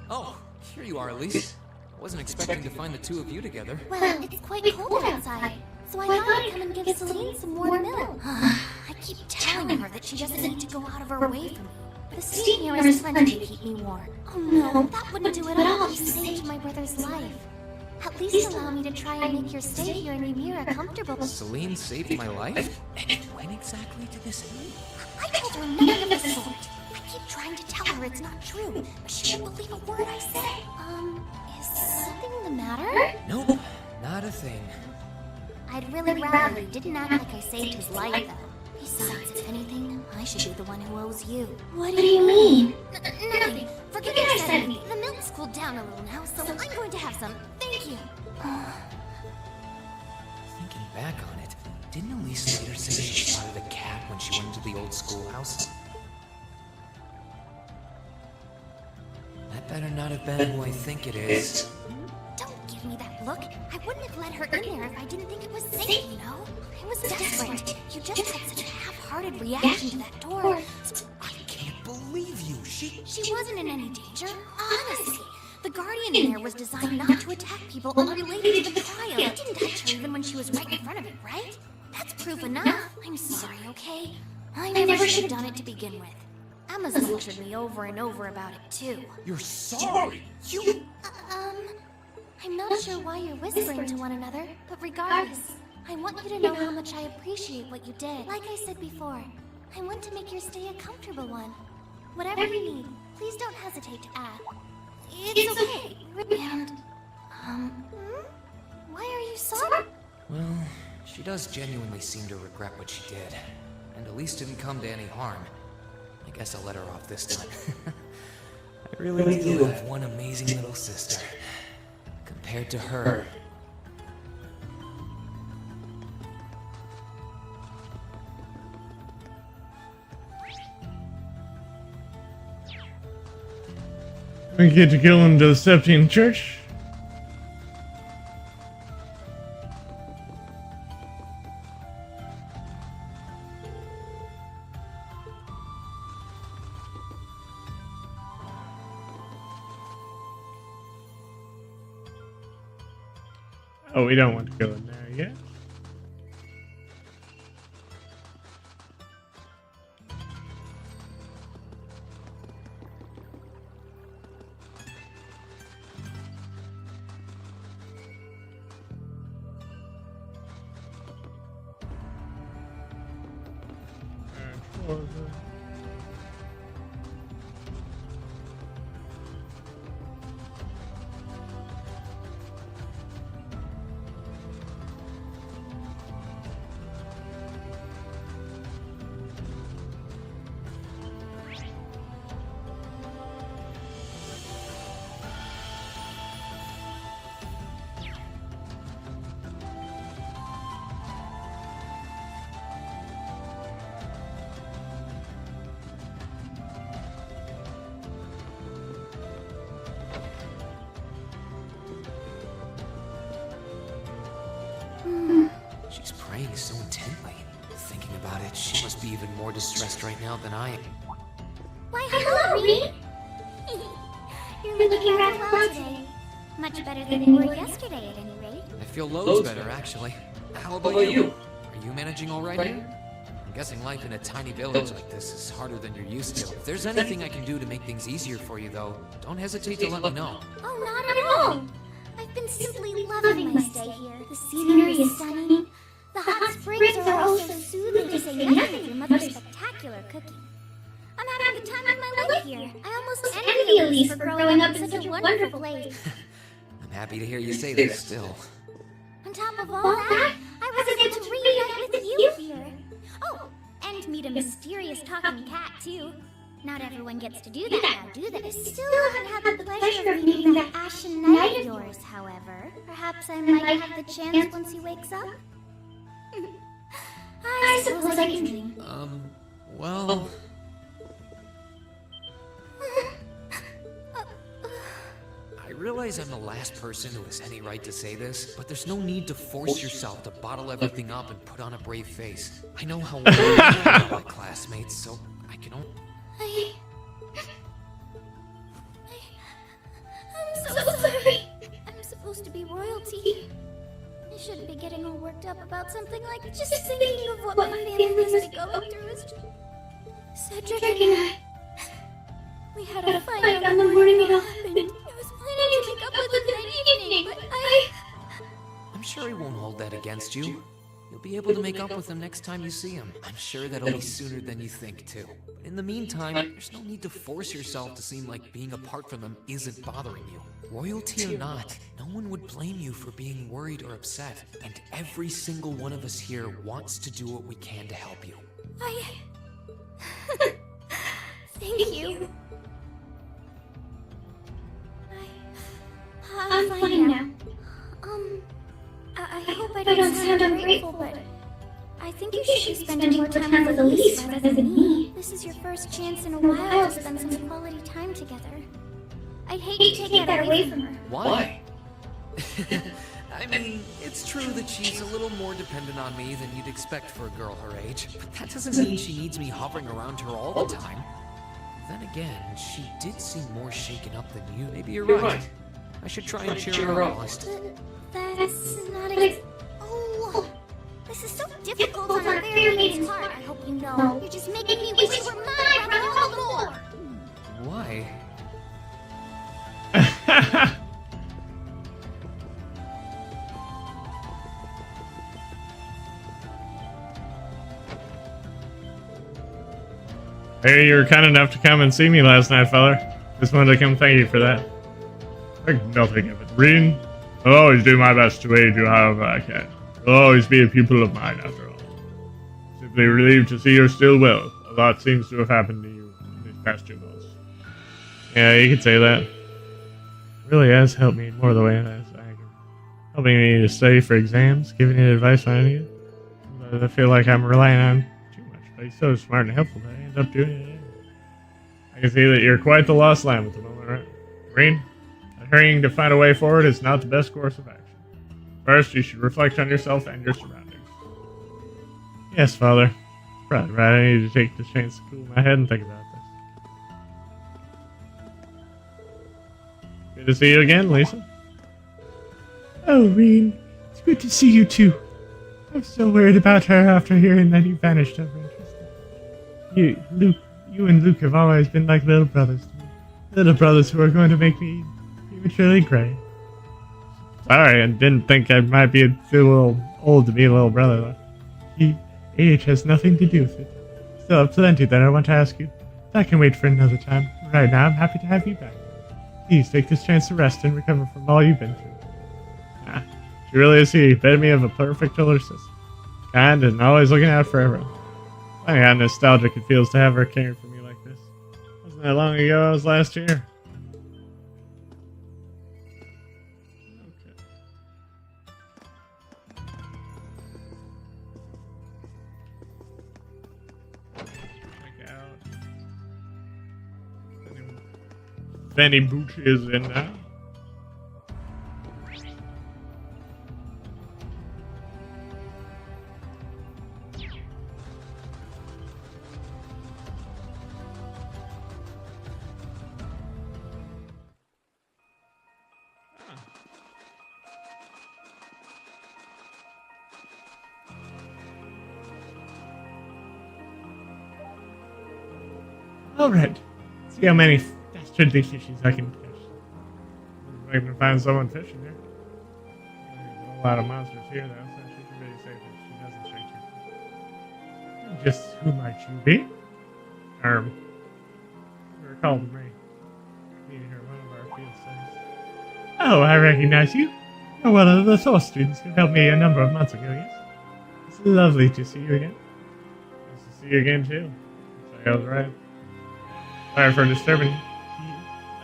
Oh, here you are, Elise. I wasn't expecting to find the two of you together. Well, it's quite cold outside, so I thought I'd come and give Celine some warm milk. I keep telling her that she doesn't need to go out of her way for me. The steam here is plenty to keep me warm. Oh no, that wouldn't do at all. You saved my brother's life. At least allow me to try and make your stay here in Ymira comfortable. Celine saved my life? And when exactly did this happen? I told her nothing of the sort. I keep trying to tell her it's not true, but she won't believe a word I say. Is something the matter? Nope, not a thing. I'd really rather you didn't act like I saved his life, though. Besides, if anything, I should be the one who owes you. What do you mean? Nothing. Forget what I said anything. The milk's cooled down a little now, so I'm going to have some. Thank you. Thinking back on it, didn't Elise later say she spotted a cat when she went into the old schoolhouse? That better not have been who I think it is. Don't give me that look. I wouldn't have let her in there if I didn't think it was safe, you know? I was desperate. You just had such a half-hearted reaction to that door. I can't believe you. She wasn't in any danger. Honestly. The Guardian in there was designed not to attack people unrelated to the trial. It didn't touch her even when she was right in front of it, right? That's proof enough. I'm sorry, okay? I never should have done it to begin with. Emma's lectured me over and over about it, too. You're sorry? You... I'm not sure why you're whispering to one another, but regardless, I want you to know how much I appreciate what you did. Like I said before, I want to make your stay a comfortable one. Whatever you need, please don't hesitate to ask. It's okay. And, why are you sorry? Well, she does genuinely seem to regret what she did. And Elise didn't come to any harm. I guess I'll let her off this time. I really do have one amazing little sister. Compared to her... We get to go into the Septine Church. Oh, we don't want to go in there yet. She's praying so intently. Thinking about it, she must be even more distressed right now than I am. Why, hello, Reed! You're looking rather well today. Much better than you were yesterday, at any rate. I feel loads better, actually. How about you? Are you managing all right here? I'm guessing life in a tiny village like this is harder than you're used to. If there's anything I can do to make things easier for you, though, don't hesitate to let me know. Oh, not at all! I've been simply loving my stay here. The scenery is stunning. The hot springs are also soothing, to say nothing of your mother's spectacular cooking. I'm having the time of my life here. I almost envy Elise for growing up in such a wonderful place. I'm happy to hear you say that still. On top of all that, I was able to reunite with you here. Oh, and meet a mysterious talking cat, too. Not everyone gets to do that now, do they? I still haven't had the pleasure of meeting that Ashen Knight of yours, however. Perhaps I might have the chance once he wakes up? I suppose I can dream. Well... I realize I'm the last person who has any right to say this, but there's no need to force yourself to bottle everything up and put on a brave face. I know how well you are my classmates, so I can only... I'm so sorry. I'm supposed to be royalty. I shouldn't be getting all worked up about something like just thinking of what my family must be going through is just... Cedric and I... We had a fight on the morning it all happened. I was planning to make up with him that evening, but I'm sure he won't hold that against you. You'll be able to make up with him next time you see him. I'm sure that'll be sooner than you think, too. But in the meantime, there's no need to force yourself to seem like being apart from them isn't bothering you. Royalty or not, no one would blame you for being worried or upset. And every single one of us here wants to do what we can to help you. Thank you. I'm fine now. I hope I don't sound ungrateful, but I think you should be spending more time with Elise rather than me. This is your first chance in a while to spend some quality time together. I'd hate to take that away from her. Why? I mean, it's true that she's a little more dependent on me than you'd expect for a girl her age, but that doesn't mean she needs me hovering around her all the time. Then again, she did seem more shaken up than you. Maybe you're right. I should try and cheer her up. That's not Oh, this is so difficult on our very maid's part. I hope you know. You're just making me wish you were mine rather all the more. Why? Hey, you were kind enough to come and see me last night, fella. Just wanted to come thank you for that. Think nothing of it. Rin, I'll always do my best to aid you however I can. You'll always be a pupil of mine, after all. Simply relieved to see you're still well. A lot seems to have happened to you these past 2 months. Yeah, you could say that. It really has helped me more the way as I can. Helping me to study for exams, giving me advice on any of it. But I feel like I'm relying on too much, but he's so smart and helpful that I end up doing it anyway. I can see that you're quite the lost lamb at the moment, right? Rin? Hurrying to find a way forward is not the best course of action. First, you should reflect on yourself and your surroundings. Yes, Father. Right. I need to take the chance to cool my head and think about this. Good to see you again, Lisa. Oh, Rin. It's good to see you too. I was so worried about her after hearing that you vanished over Interesting. You and Luke have always been like little brothers to me. Little brothers who are going to make me prematurely gray. Sorry, I didn't think I might be a little old to be a little brother, though. Age has nothing to do with it. Still have plenty that I want to ask you. That can wait for another time. Right now, I'm happy to have you back. Please take this chance to rest and recover from all you've been through. She really is the epitome of a perfect older sister. Kind and always looking out for everyone. Funny how nostalgic it feels to have her caring for me like this. Wasn't that long ago? It was last year. Benny Booch is in now. Alright. See how many dastardly fishes I can catch. I can find someone fishing here. There's a lot of monsters here, though, so she can really say that she doesn't stray too far. Just who might you be? We're called Ray. Meeting her one of our field studies. Oh, I recognize you. You're one of the Thor students who helped me a number of months ago, yes? Lovely to see you again. Nice to see you again, too. Looks like I was right. Sorry for disturbing you.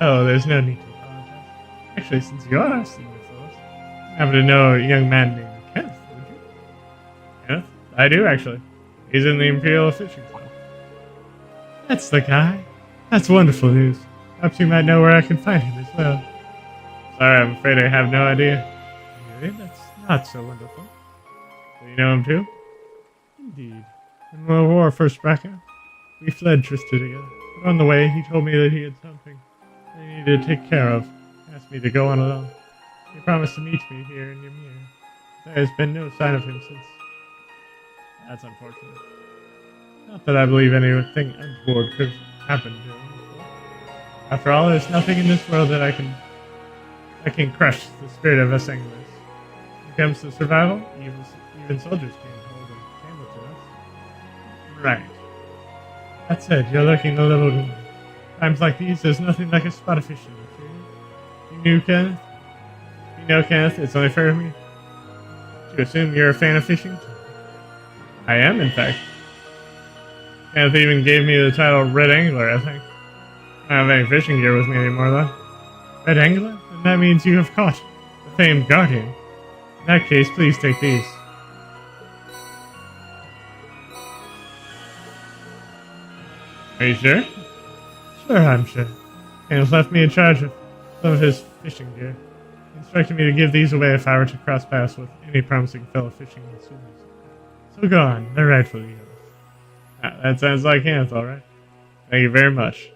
Oh, there's no need to apologize. Actually, since you are asking me for this, I happen to know a young man named Kenneth, would you? Kenneth? I do, actually. He's in the Imperial Fishing Club. That's the guy. That's wonderful news. Perhaps you might know where I can find him as well. Sorry, I'm afraid I have no idea. Really? That's not so wonderful. Do you know him too? Indeed. When the war first broke out, we fled Trista together. But on the way, he told me that he had something that he needed to take care of. He asked me to go on alone. He promised to meet me here in Ymir. There has been no sign of him since. That's unfortunate. Not that I believe anything untoward could have happened to him before. After all, there's nothing in this world that can crush the spirit of us anglers. When it comes to survival, even soldiers can't hold a candle to us. Right. That said, you're looking a little gloomy. Times like these, there's nothing like a spot of fish in the tree. You knew Kenneth? You know Kenneth, it's only fair of me to assume you're a fan of fishing. I am, in fact. Kenneth even gave me the title Red Angler, I think. I don't have any fishing gear with me anymore, though. Red Angler? Then that means you have caught the famed Guardian. In that case, please take these. Are you sure? Sure, I'm sure. Kenneth left me in charge of some of his fishing gear. He instructed me to give these away if I were to cross paths with any promising fellow fishing swimmers. So go on, they're rightfully yours. That sounds like Kenneth, alright. Thank you very much.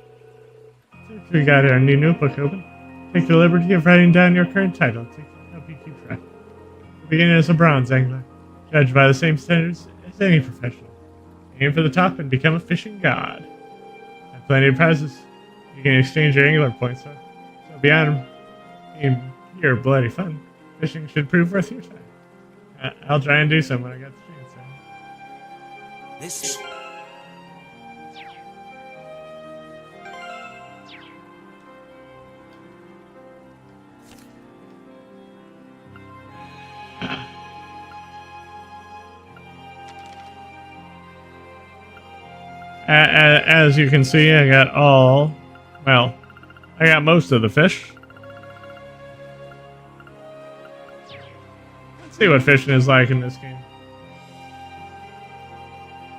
So we got our new notebook open. Take the liberty of writing down your current title to help you keep track. You begin as a bronze angler, judged by the same standards as any professional. Aim for the top and become a fishing god. Have plenty of prizes. You can exchange your angler points, so beyond being pure bloody fun, fishing should prove worth your time. I'll try and do so when I get the chance. This. As you can see, I got I got most of the fish. Let's see what fishing is like in this game.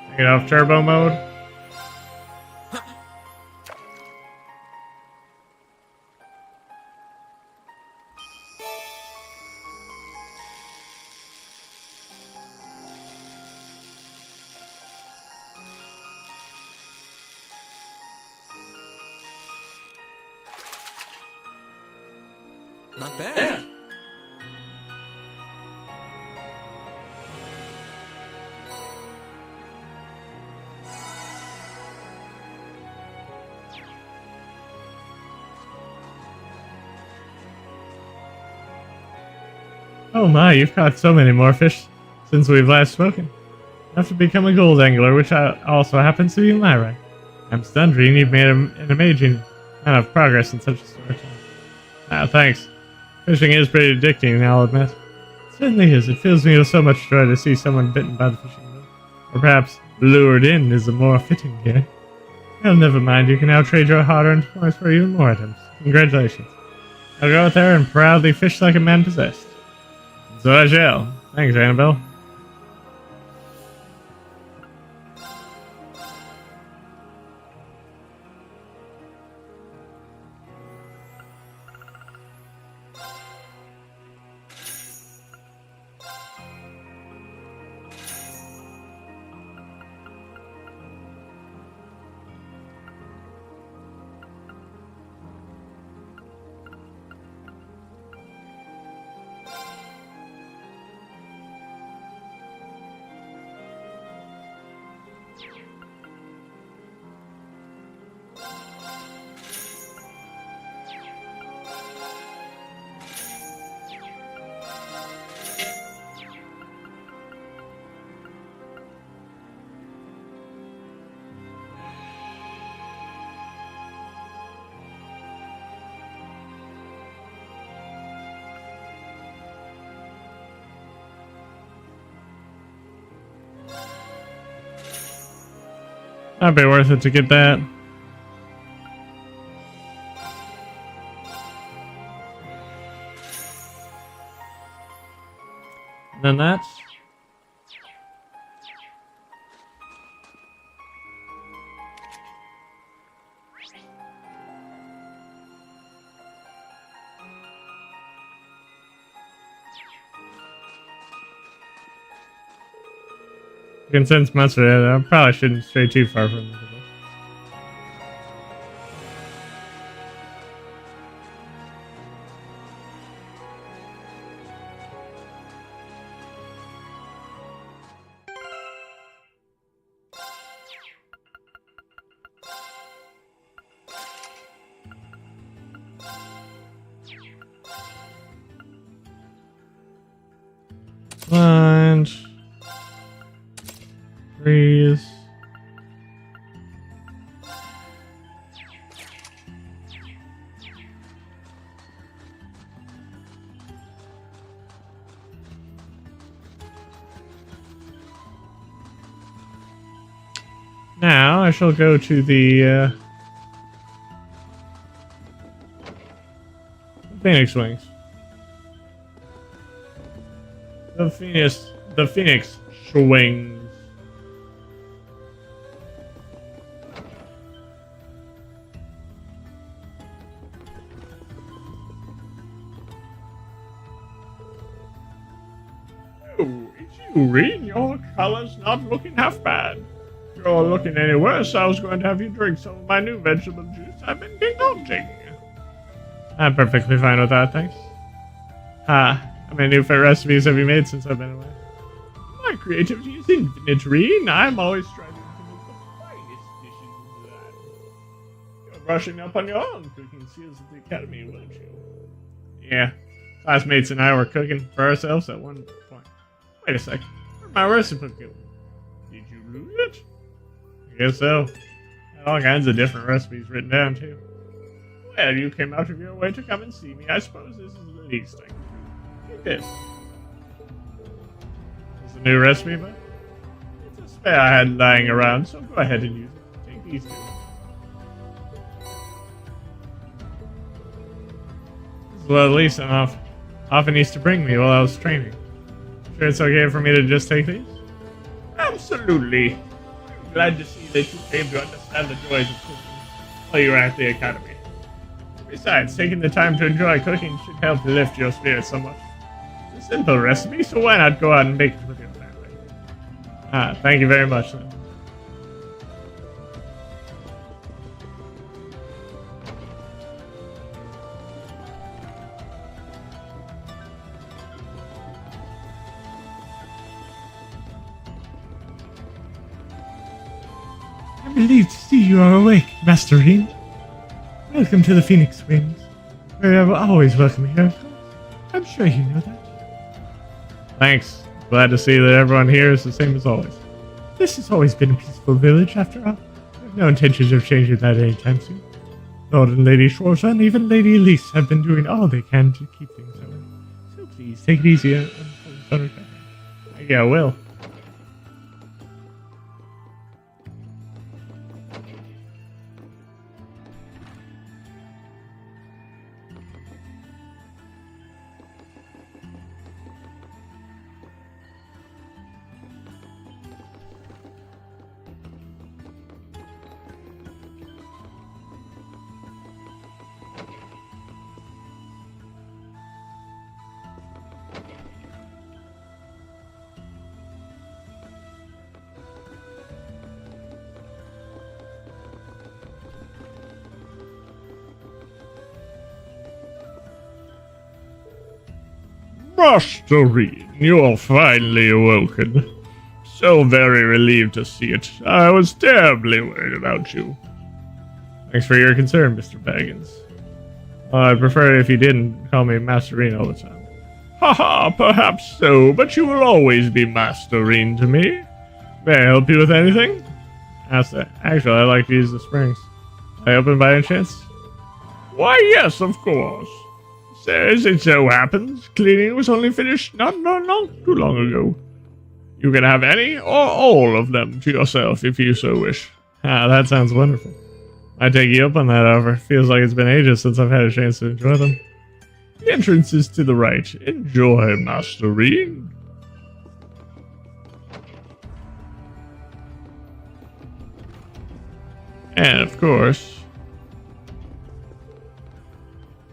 Take it off turbo mode. Not bad. Oh my, you've caught so many more fish since we've last spoken. Enough to become a gold angler, which also happens to be my rank. I'm stunned, Reen, you've made an amazing amount of progress in such a short time. Thanks. Fishing is pretty addicting, I'll admit. It certainly is. It fills me with so much joy to see someone bitten by the fishing bug. Or perhaps lured in is a more fitting gear. Well, never mind. You can now trade your hard-earned points for even more items. Congratulations. I'll go out there and proudly fish like a man possessed. So I shall. Thanks, Annabelle. That'd be worth it to get that. And then that's... You can sense mustard. I probably shouldn't stray too far from it. Lunch. Freeze. Now I shall go to the Phoenix Wings. The Phoenix Swings. Read your colors not looking half bad. If you're looking any worse, I was going to have you drink some of my new vegetable juice I've been concocting. I'm perfectly fine with that, thanks. How many new favorite recipes have you made since I've been away? My creativity is infinite, Reen. I'm always striving to make the finest dishes that. You're brushing up on your own cooking skills at the academy, weren't you? Yeah. Classmates and I were cooking for ourselves at one point. Wait a sec. Where'd my recipe go? Did you lose it? I guess so. Had all kinds of different recipes written down, too. Well, you came out of your way to come and see me. I suppose this is the least I can do. Take this. It's a new recipe, but it's a spare I had lying around, so go ahead and use it. Take these two. Well, at least I'm often used to bring me while I was training. Sure it's okay for me to just take these? Absolutely. I'm glad to see that you came to understand the joys of cooking while you were at the academy. Besides, taking the time to enjoy cooking should help lift your spirits somewhat. It's a simple recipe, so why not go out and make it with your family? Thank you very much, then. I'm relieved to see you are awake, Master Reen. Welcome to the Phoenix Wings, where I will always welcome you, of course. I'm sure you know that. Thanks. Glad to see that everyone here is the same as always. This has always been a peaceful village, after all. I have no intentions of changing that anytime soon. Lord and Lady Schwarza and even Lady Elise have been doing all they can to keep things going. So please, take it easy and focus on recovering. Yeah, I will. Master Reen, you're finally awoken. So very relieved to see it. I was terribly worried about you. Thanks for your concern, Mr. Baggins. I'd prefer it if you didn't call me Master Reen all the time. Haha, perhaps so, but you will always be Master Reen to me. May I help you with anything? Actually, I like to use the springs. Are they open by any chance? Why, yes, of course. As it so happens, cleaning was only finished not too long ago. You can have any or all of them to yourself if you so wish. Ah, that sounds wonderful. I take you up on that offer. Feels like it's been ages since I've had a chance to enjoy them. The entrance is to the right. Enjoy, Master Rean. And of course,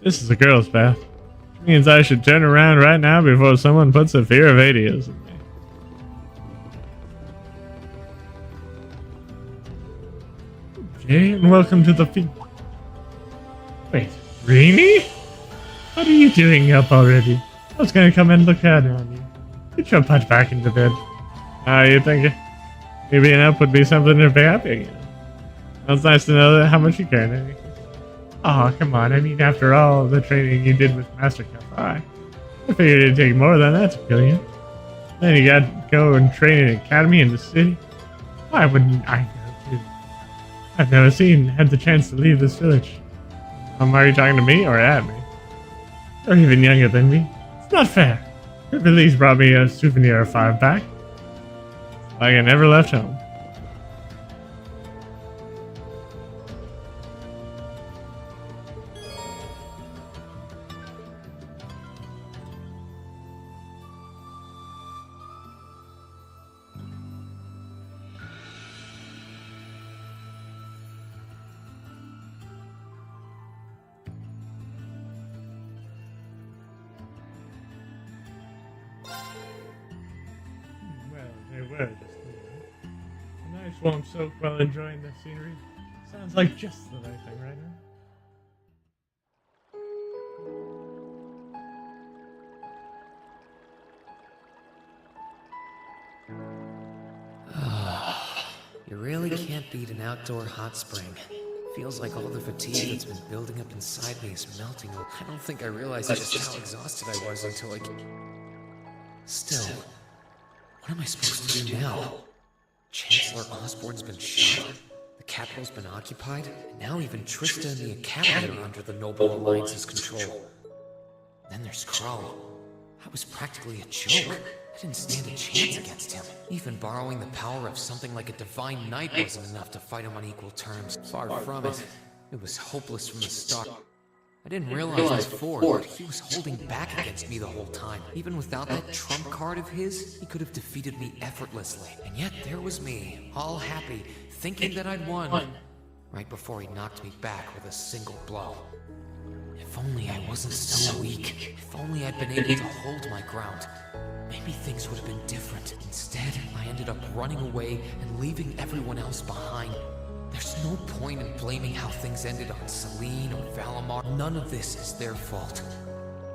this is a girl's bath. Which means I should turn around right now before someone puts a fear of Adios in me. Okay, and welcome to the feast. Wait, Reenie? What are you doing up already? I was gonna come and look down on you. Get your butt back into bed. You think me being up would be something to be happy again? Well, it's nice to know that how much you care, Nanny. Oh, come on. I mean, after all the training you did with Master Kafai, I figured it'd take more than that to kill you. Then you got to go and train in an academy in the city. Why wouldn't I go too? I've never had the chance to leave this village. Are you talking to me or at me? You're even younger than me. It's not fair. You've at least brought me a souvenir or 5 back. Like I never left home. A nice warm soak while enjoying the scenery. Sounds like just the right thing right now. You really can't beat an outdoor hot spring. Feels like all the fatigue that's been building up inside me is melting. I don't think I realized just how exhausted I was until I... Still, what am I supposed to do now? Chancellor Osborne's been shot, the capital's been occupied, and now even Trista and the Academy are under the Noble Alliance's control. Then there's Crow. I was practically a joke. I didn't stand a chance against him. Even borrowing the power of something like a Divine Knight wasn't enough to fight him on equal terms. Far from it. It was hopeless from the start. I didn't realize before, but he was holding back against me the whole time. Even without that trump card of his, he could have defeated me effortlessly. And yet there was me, all happy, thinking that I'd won, right before he knocked me back with a single blow. If only I wasn't so weak. If only I'd been able to hold my ground. Maybe things would have been different. Instead, I ended up running away and leaving everyone else behind. There's no point in blaming how things ended on Celine or Valimar. None of this is their fault.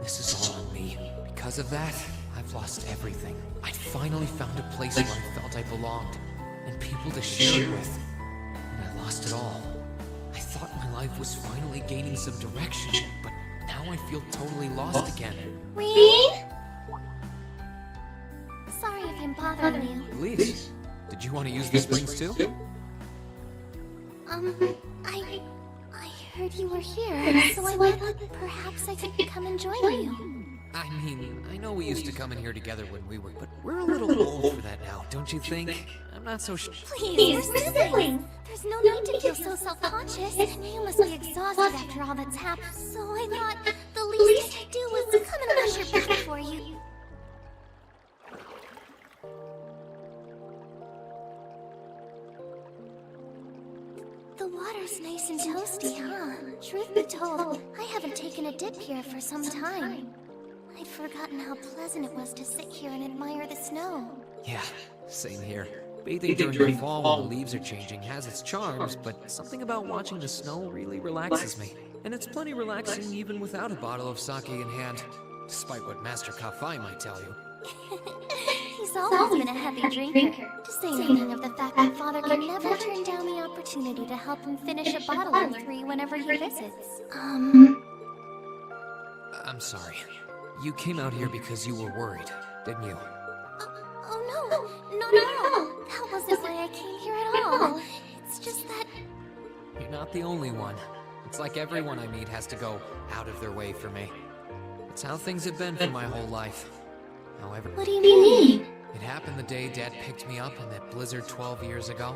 This is all on me. Because of that, I've lost everything. I finally found a place where I felt I belonged, and people to share it with. And I lost it all. I thought my life was finally gaining some direction, but now I feel totally lost again. Rean? Sorry if I'm bothering you. Please, did you want to use the springs too? I heard you were here, so I thought that perhaps I could come and join you. I mean, I know we used to come in here together when we were, but we're a little old for that now, don't you think? I'm not so sure. Please, we're siblings. There's no need to feel so self-conscious. You must be exhausted after all that's happened, so I thought the least I could do was come and wash your back for you. The water's nice and toasty, huh? Truth be told, I haven't taken a dip here for some time. I'd forgotten how pleasant it was to sit here and admire the snow. Yeah, same here. Bathing during the fall when the leaves are changing has its charms, but something about watching the snow really relaxes me. And it's plenty relaxing even without a bottle of sake in hand, despite what Master Kafai might tell you. He's always been a heavy drinker, to say nothing of the fact that Father can never turn down the opportunity to help him finish a bottle or 3 whenever he visits. I'm sorry. You came out here because you were worried, didn't you? Oh no, not at all. That wasn't why I came here at all. It's just that... You're not the only one. It's like everyone I meet has to go out of their way for me. It's how things have been for my whole life. However... What do you mean? It happened the day Dad picked me up in that blizzard 12 years ago.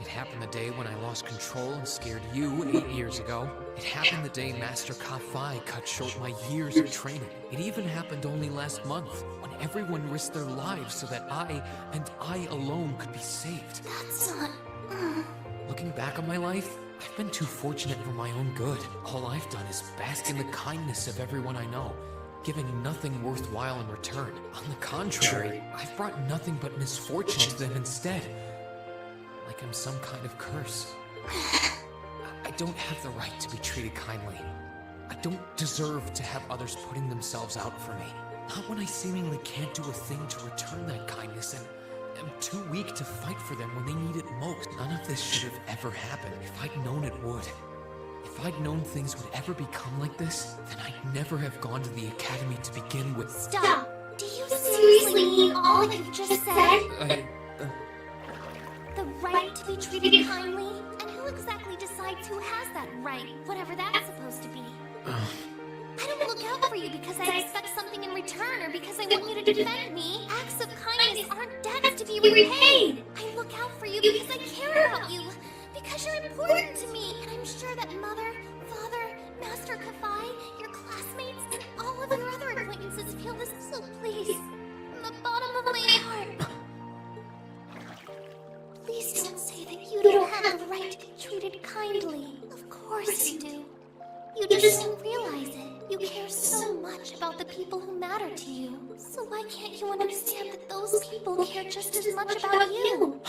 It happened the day when I lost control and scared you 8 years ago. It happened the day Master Ka-Fai cut short my years of training. It even happened only last month, when everyone risked their lives so that I, and I alone, could be saved. That's not... Looking back on my life, I've been too fortunate for my own good. All I've done is bask in the kindness of everyone I know, giving nothing worthwhile in return. On the contrary, I've brought nothing but misfortune to them instead. Like I'm some kind of curse. I don't have the right to be treated kindly. I don't deserve to have others putting themselves out for me. Not when I seemingly can't do a thing to return that kindness and am too weak to fight for them when they need it most. None of this should have ever happened. If I'd known it would. If I'd known things would ever become like this, then I'd never have gone to the academy to begin with. Stop! Do you seriously mean all that you've just said? The right to be treated kindly? And who exactly decides who has that right, whatever that's supposed to be? I don't look out for you because I expect something in return or because I want you to defend me. Acts of kindness aren't debts to be repaid. I look out for you because I care about you, because you're important to me. And I'm sure that Mother, Father, Master Ka-Fai, your classmates, and all of your other acquaintances feel this, so please, from the bottom of my heart, please don't say that you don't have the right to be treated kindly. Of course you do. You just don't realize it. You care so much about the people who matter to you. So why can't you understand that those people care just as much about you?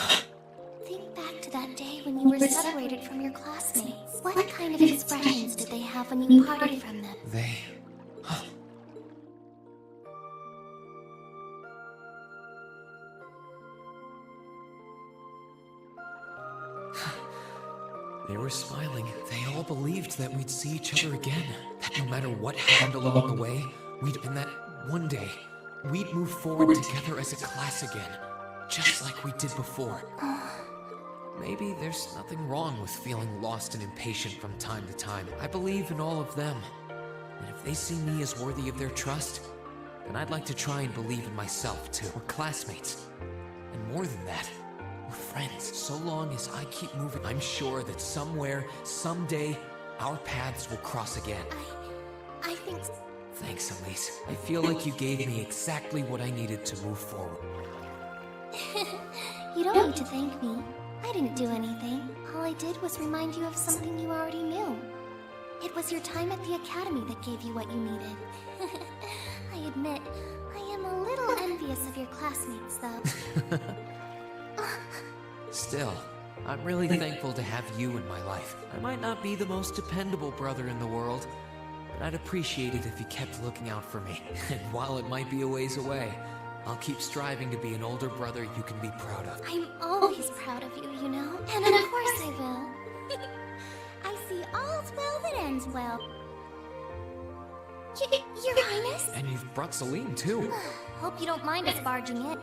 Think back to that day when you were separated from your classmates. What kind of expressions did they have when you parted from them? They were smiling. They all believed that we'd see each other again. That no matter what happened along the way, and that one day, we'd move forward together as a class again. Just like we did before. Maybe there's nothing wrong with feeling lost and impatient from time to time. I believe in all of them. And if they see me as worthy of their trust, then I'd like to try and believe in myself too. We're classmates. And more than that, we're friends. So long as I keep moving, I'm sure that somewhere, someday, our paths will cross again. I think... Thanks, Elise. I feel like you gave me exactly what I needed to move forward. You don't need to thank me. I didn't do anything. All I did was remind you of something you already knew. It was your time at the academy that gave you what you needed. I admit, I am a little envious of your classmates, though. Still, I'm really thankful to have you in my life. I might not be the most dependable brother in the world, but I'd appreciate it if you kept looking out for me. And while it might be a ways away, I'll keep striving to be an older brother you can be proud of. I'm always proud of you, you know? And of course I will. I see all's well that ends well. Your Highness? And you've brought Celine, too. Hope you don't mind us barging in.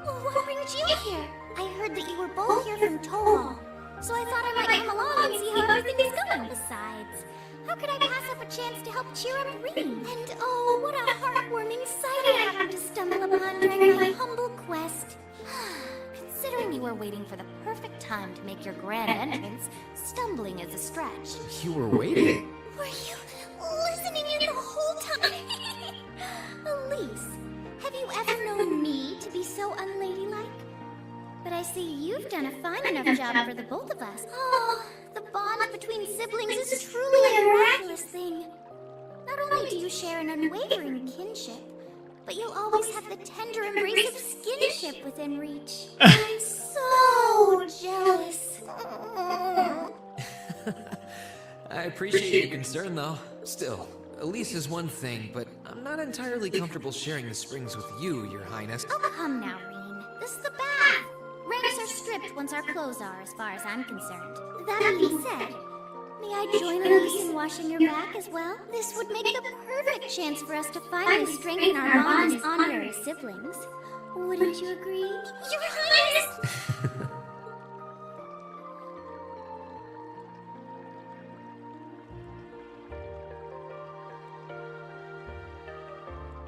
What brings you here? I heard that you were both here from Touhou, so I thought I might come along and see how everything is going. Besides, how could I pass up a chance to help cheer up Rean? And oh, what a heartwarming sight I happened to stumble upon during my humble quest. Considering you were waiting for the perfect time to make your grand entrance, stumbling is a stretch. You were waiting? Were you listening in the whole time? Elise, have you ever known me to be so unladylike? But I see you've done a fine enough job for the both of us. Oh, the bond between siblings is truly a miraculous thing. Not only do you share an unwavering kinship, but you'll always have the tender embrace of skinship within reach. I'm so jealous. I appreciate your concern, though. Still, Elise is one thing, but I'm not entirely comfortable sharing the springs with you, Your Highness. Oh, come now, Rean. This is the bath. Ranks are stripped once our clothes are, as far as I'm concerned. That being said, may I join Elise in washing your back as well? This would make the perfect chance for us to finally strengthen our bond as honorary siblings. Wouldn't you agree? Your Highness!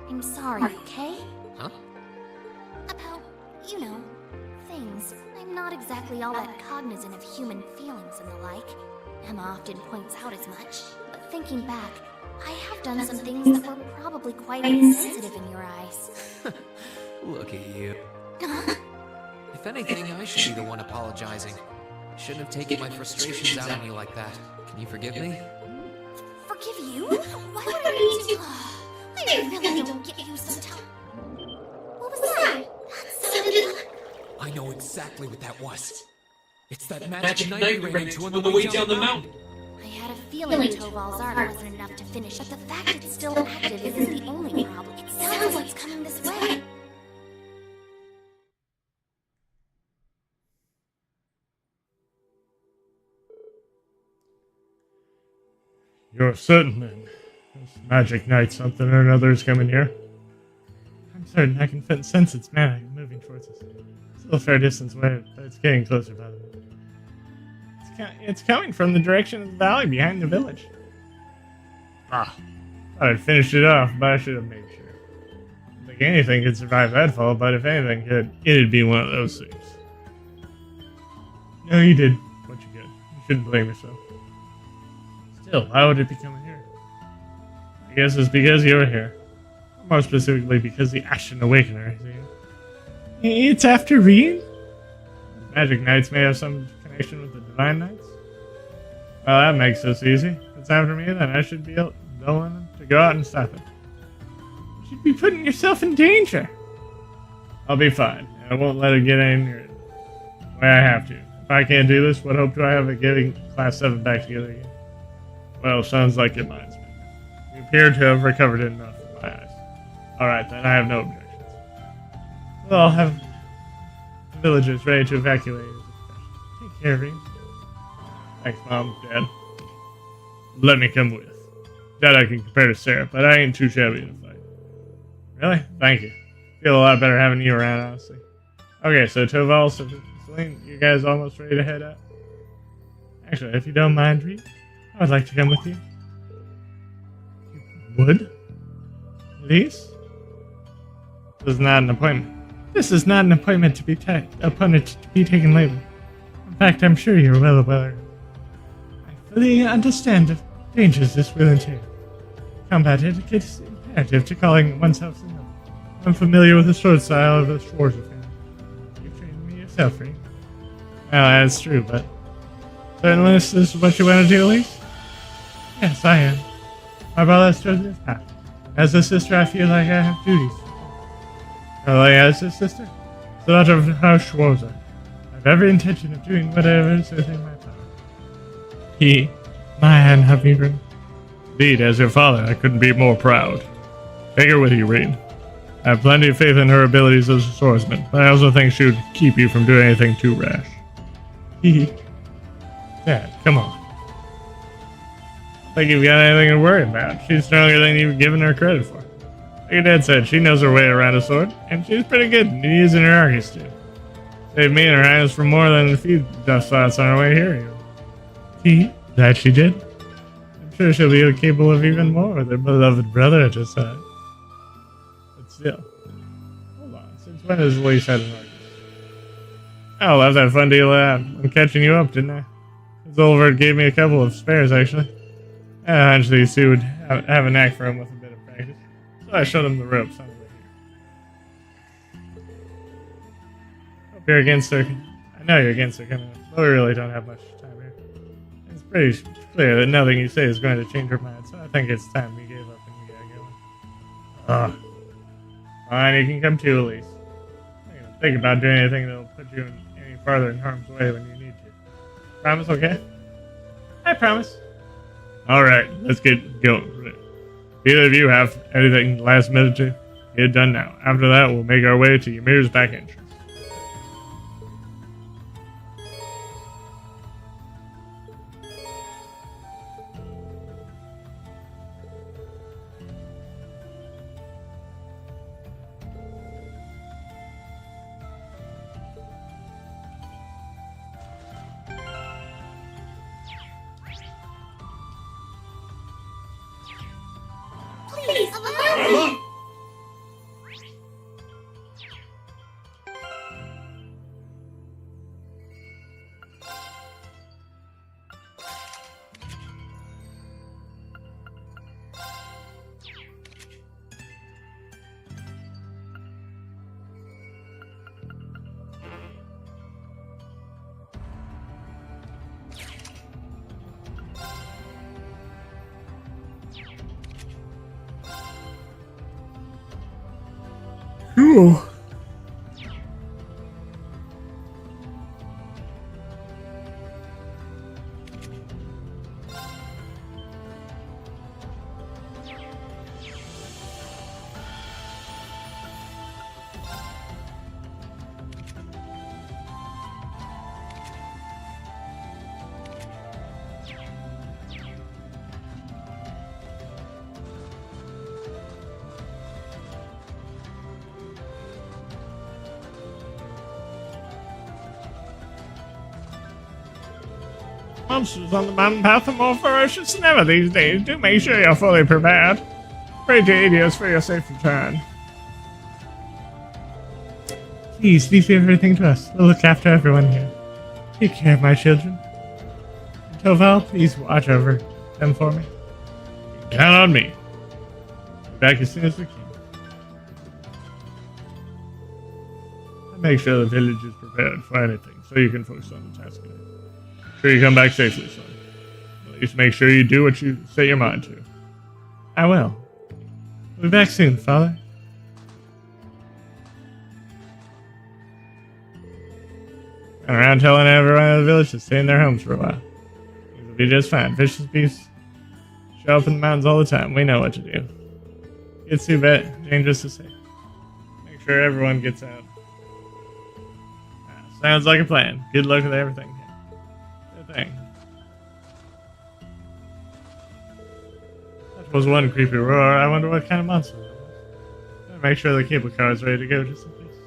I'm sorry, okay? Huh? About, you know, things. things. I'm not exactly all that cognizant of human feelings and the like. Emma often points out as much. But thinking back, I have done some things that were probably quite insensitive in your eyes. Look at you. If anything, I should be the one apologizing. Shouldn't have taken my frustrations out on you like that. Can you forgive me? Forgive you? Why would I need to? I really don't get you sometimes. What was that? That sounded... I know exactly what that was. It's that magic knight we ran into on the way down the mountain. I had a feeling Toval's art wasn't enough to finish, but the fact it's still active isn't the only problem. It sounds like it's coming this way. You're certain then? This magic knight something or another is coming here? I'm certain I can sense its magic moving towards us. Still a fair distance away, but it's getting closer by the minute. It's coming from the direction of the valley behind the village. Thought I'd finished it off, but I should have made sure. I don't think anything could survive that fall, but if anything could, it'd be one of those things. No, you did what you could. You shouldn't blame yourself. Still, why would it be coming here? I guess it's because you're here. More specifically, because the Ashen Awakener is here. It's after Rian? Magic Knights may have some connection with the Divine Knights? Well, that makes this easy. If it's after me, then I should be the one to go out and stop it. You should be putting yourself in danger. I'll be fine. I won't let it get any near it. The way I have to. If I can't do this, what hope do I have of getting Class 7 back together again? Well, sounds like your mind's made up. You appear to have recovered enough in my eyes. Alright then, I have no objections. We'll all have the villagers ready to evacuate. Take care of you. Thanks, Mom, Dad. Let me come with. That I can compare to Sarah, but I ain't too shabby to fight. Really? Thank you. Feel a lot better having you around, honestly. Okay, so Toval, Celine, you guys almost ready to head out? Actually, if you don't mind, Reed, I would like to come with you. You would? Please? This is not an appointment. This is not an appointment to be taken lightly. In fact, I'm sure you're well aware. I fully understand the dangers this will entail. Combat etiquette is imperative to calling oneself a noble. I'm familiar with the sword style of the Schwarzer family. You've trained me yourself, right? Well, that's true, but certainly this is what you want to do, Elise? Yes, I am. My brother has chosen this path. As a sister, I feel like I have duties. Like as a sister, the daughter of House Schwarzer. I have every intention of doing whatever is within my power. My Anne Havira. Indeed, as your father, I couldn't be more proud. Take her with you, Reed. I have plenty of faith in her abilities as a swordsman, but I also think she would keep you from doing anything too rash. Dad, come on. I think you've got anything to worry about. She's stronger than you've given her credit for. Like your dad said, she knows her way around a sword, and she's pretty good at using her arcus too. Saved me and her hands from more than a few dust spots on our way here. That she did? I'm sure she'll be capable of even more with her beloved brother at her side. But still, hold on. Since when has Elise had an arcus? Oh, love that fun deal I'm catching you up, didn't I? Zolvert gave me a couple of spares, actually. Eventually, you two would have a knack for him with a bit of practice. So I showed him the ropes on the way here. Hope you're against her. I know you're against her coming up, but we really don't have much time here. It's pretty clear that nothing you say is going to change her mind, so I think it's time we gave up and we got going. Fine, you can come too, Elise. I'm not gonna think about doing anything that'll put you any farther in harm's way when you need to. Promise, okay? I promise. Alright, let's get going. Either of you have anything last minute to get done now. After that, we'll make our way to Ymir's back entrance. Please, allow me! Cool. Monsters on the mountain path are more ferocious than ever these days. Do make sure you're fully prepared. Pray to Adios for your safe return. Please leave everything to us. We'll look after everyone here. Take care of my children. Toval, please watch over them for me. Count on me. Be back as soon as we can. I'll make sure the village is prepared for anything, so you can focus on the task at hand. Sure you come back safely, son. At least make sure you do what you set your mind to. I will. We'll be back soon, Father. Going around telling everyone in the village to stay in their homes for a while. Things will be just fine. Vicious beasts show up in the mountains all the time. We know what to do. It's too bad. Dangerous to say. Make sure everyone gets out. Sounds like a plan. Good luck with everything. Thing. That was one creepy roar. I wonder what kind of monster that was. Make sure the cable car is ready to go just in case.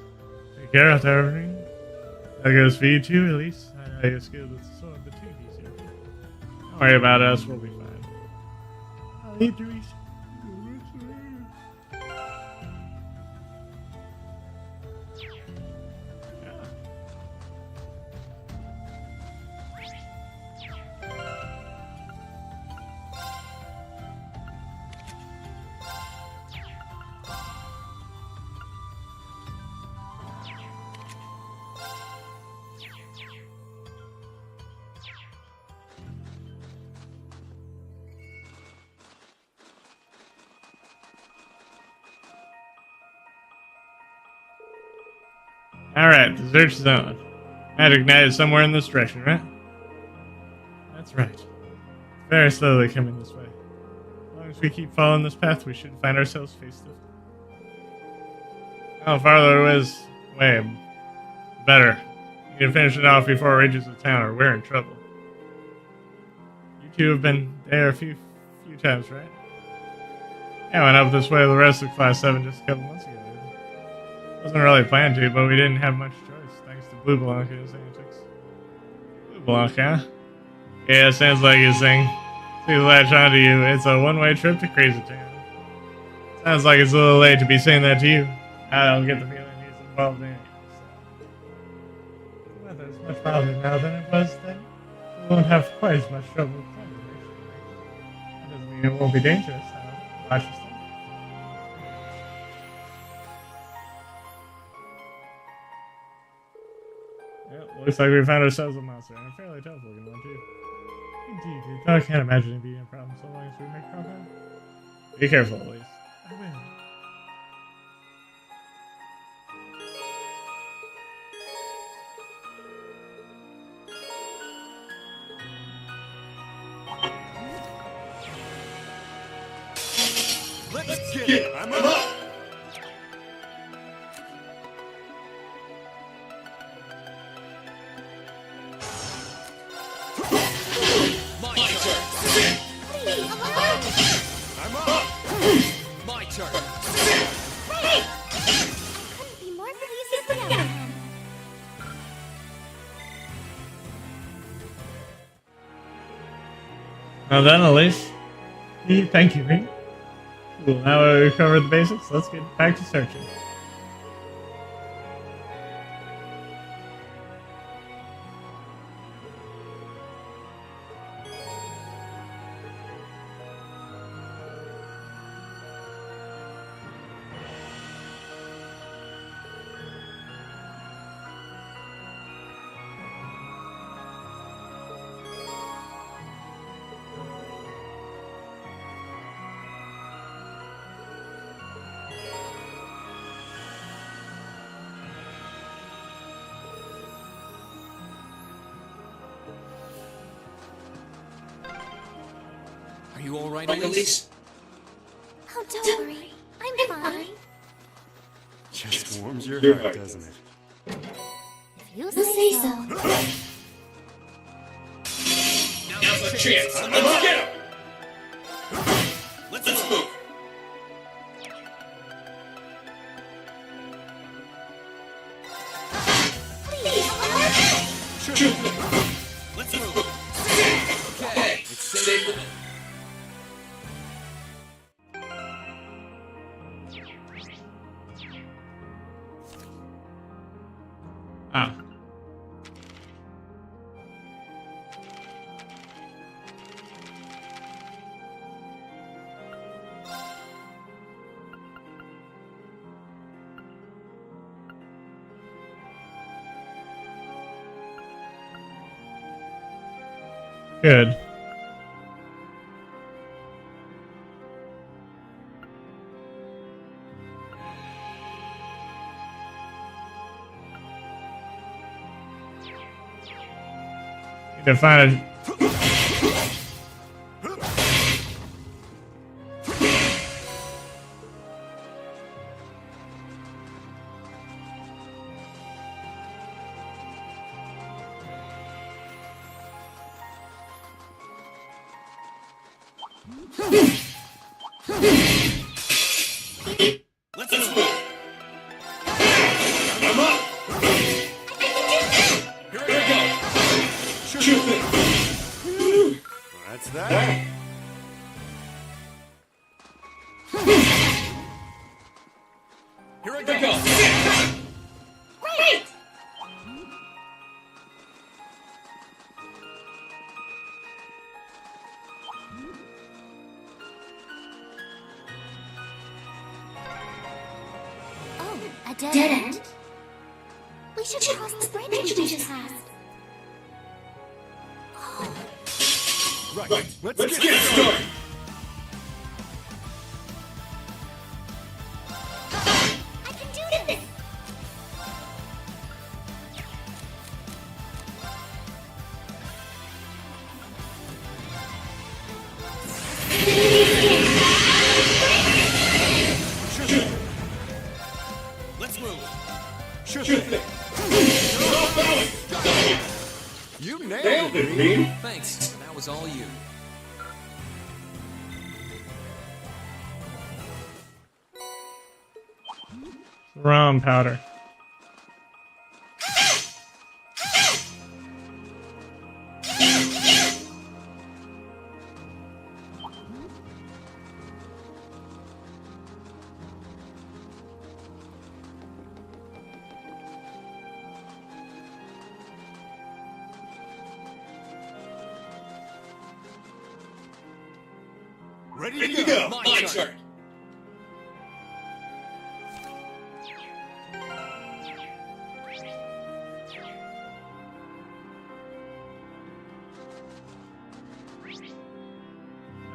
Take care out there, everything. That goes for you too, Elise. I know you're skilled with the sword, but too easier. Don't worry about us, we'll be fine. I'll eat you each. Alright, the search zone. Magic Knight is somewhere in this direction, right? That's right. It's very slowly coming this way. As long as we keep following this path, we should find ourselves face to face. Oh, farther is way better. We need to finish it off before it reaches the town, or we're in trouble. You two have been there a few times, right? Yeah, I went up this way with the rest of Class 7 just a couple months ago. Wasn't really planned to, but we didn't have much choice, thanks to Blue Blanca's antics. Blue Blanca? Yeah, sounds like his thing. Please latch onto you. It's a one-way trip to Crazy Town. Sounds like it's a little late to be saying that to you. I don't get the feeling he's involved in it. The weather's much milder now than it was then. We won't have quite as much trouble with predators. That doesn't mean it won't be dangerous. Watch yourself. Looks like we found ourselves a monster, and a fairly tough looking one, too. Indeed, I can't imagine it being a problem so long as we make progress. Be careful, at least. I will. Let's get it! I'm up! Well done, Elise. Thank you, Reed. Cool, now we've covered the basics, let's get back to searching. You alright, Elise? Oh, don't worry. I'm fine. Just warms your heart, doesn't it? If you say so. Now's our chance. Let's get him! Let's move. Shoot. Let's move. Okay, it's safe. Ah. Good. Need to find a... Let's move. I'm up. Here we go. Shoot it. That's that. Here we go. Great! Oh, a dead end? We should cross the bridge we just passed. Right. Let's Get it started. I can do this! Let's move. Shoot Shoot it. it. No bowing. You nailed it, Reed. Thanks. That was all you. Rum powder. Ready to go. My turn.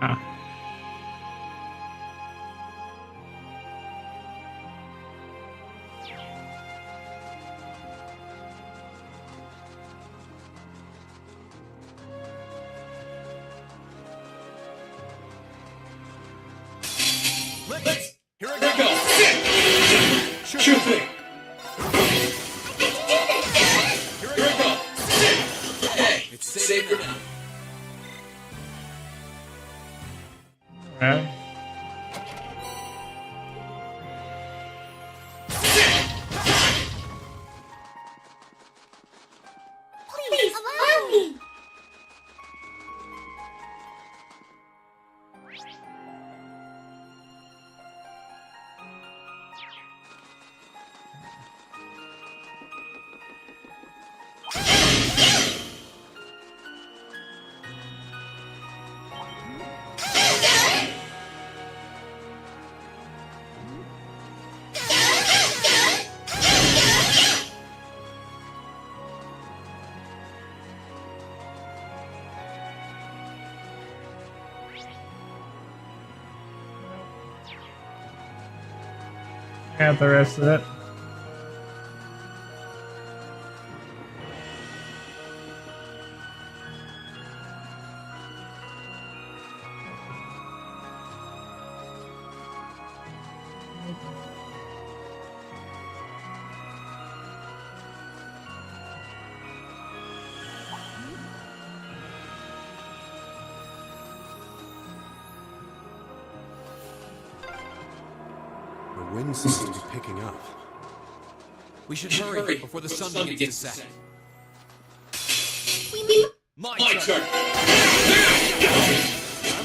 Ah. Let's. Here we go. Shoot it. Here we go. Okay, it's safer now. Alright. Please, allow me! Got the rest of it. The wind seems to be picking up. We should hurry before the sun begins to set. My turn.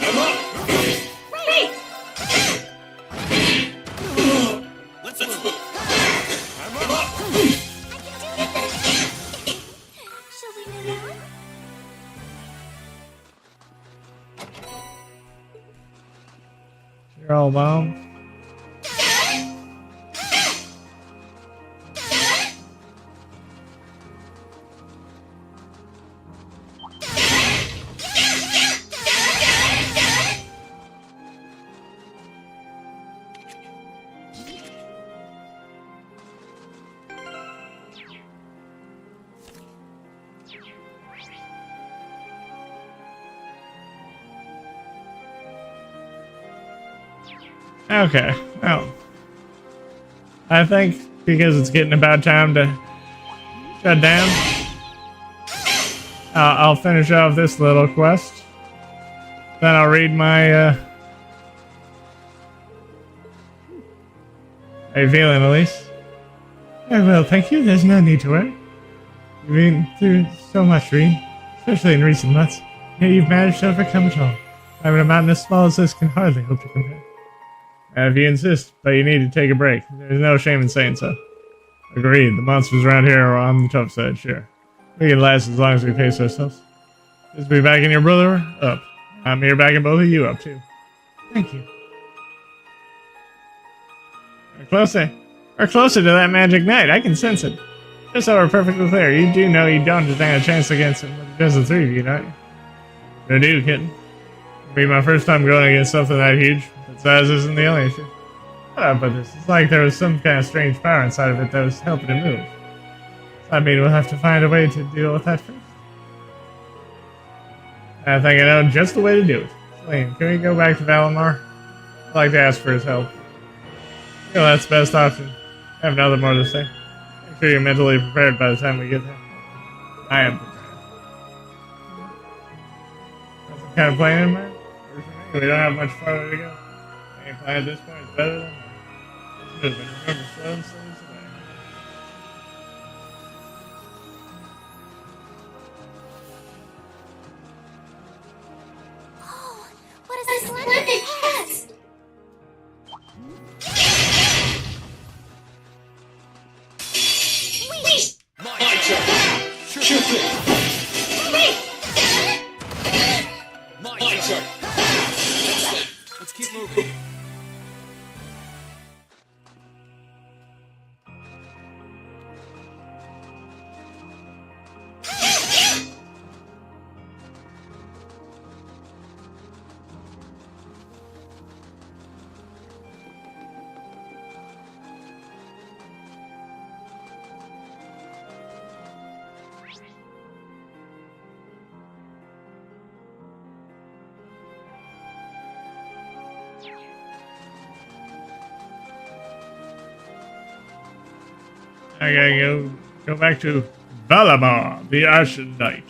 I'm up. Let's move. I'm up. Shall we move on? You're all alone. Okay, well, I think because it's getting about time to shut down, I'll finish off this little quest. Then I'll read my, how you feeling, Elise? I will, thank you. There's no need to worry. You've been through so much, Reed, especially in recent months. Yet you've managed to overcome it all. Climbing a mountain as small as this can hardly hope to compare. If you insist, but you need to take a break. There's no shame in saying so. Agreed. The monsters around here are on the tough side, sure. We can last as long as we pace ourselves. Just be backing your brother up. I'm here backing both of you up, too. Thank you. We're closer to that magic knight. I can sense it. Just so we're perfectly clear, you do know you don't stand a chance against him with just the three of you, don't you? I do, kitten. It'll be my first time going against something that huge. Size isn't the only issue. But it's like there was some kind of strange power inside of it that was helping it move. So I mean, we'll have to find a way to deal with that first. I think I know just the way to do it. Selene, can we go back to Valimar? I'd like to ask for his help. You know, that's the best option. I have nothing more to say. Make sure you're mentally prepared by the time we get there. I am prepared. That's the kind of plan in mind? We don't have much farther to go. Any plan at this point is better than this. But remember, slow and steady is the way. Oh, what is this splendid past? Wait! My turn. Shoot it. My turn. Let's keep moving. I gotta go back to Valimar, the Ashen Knight.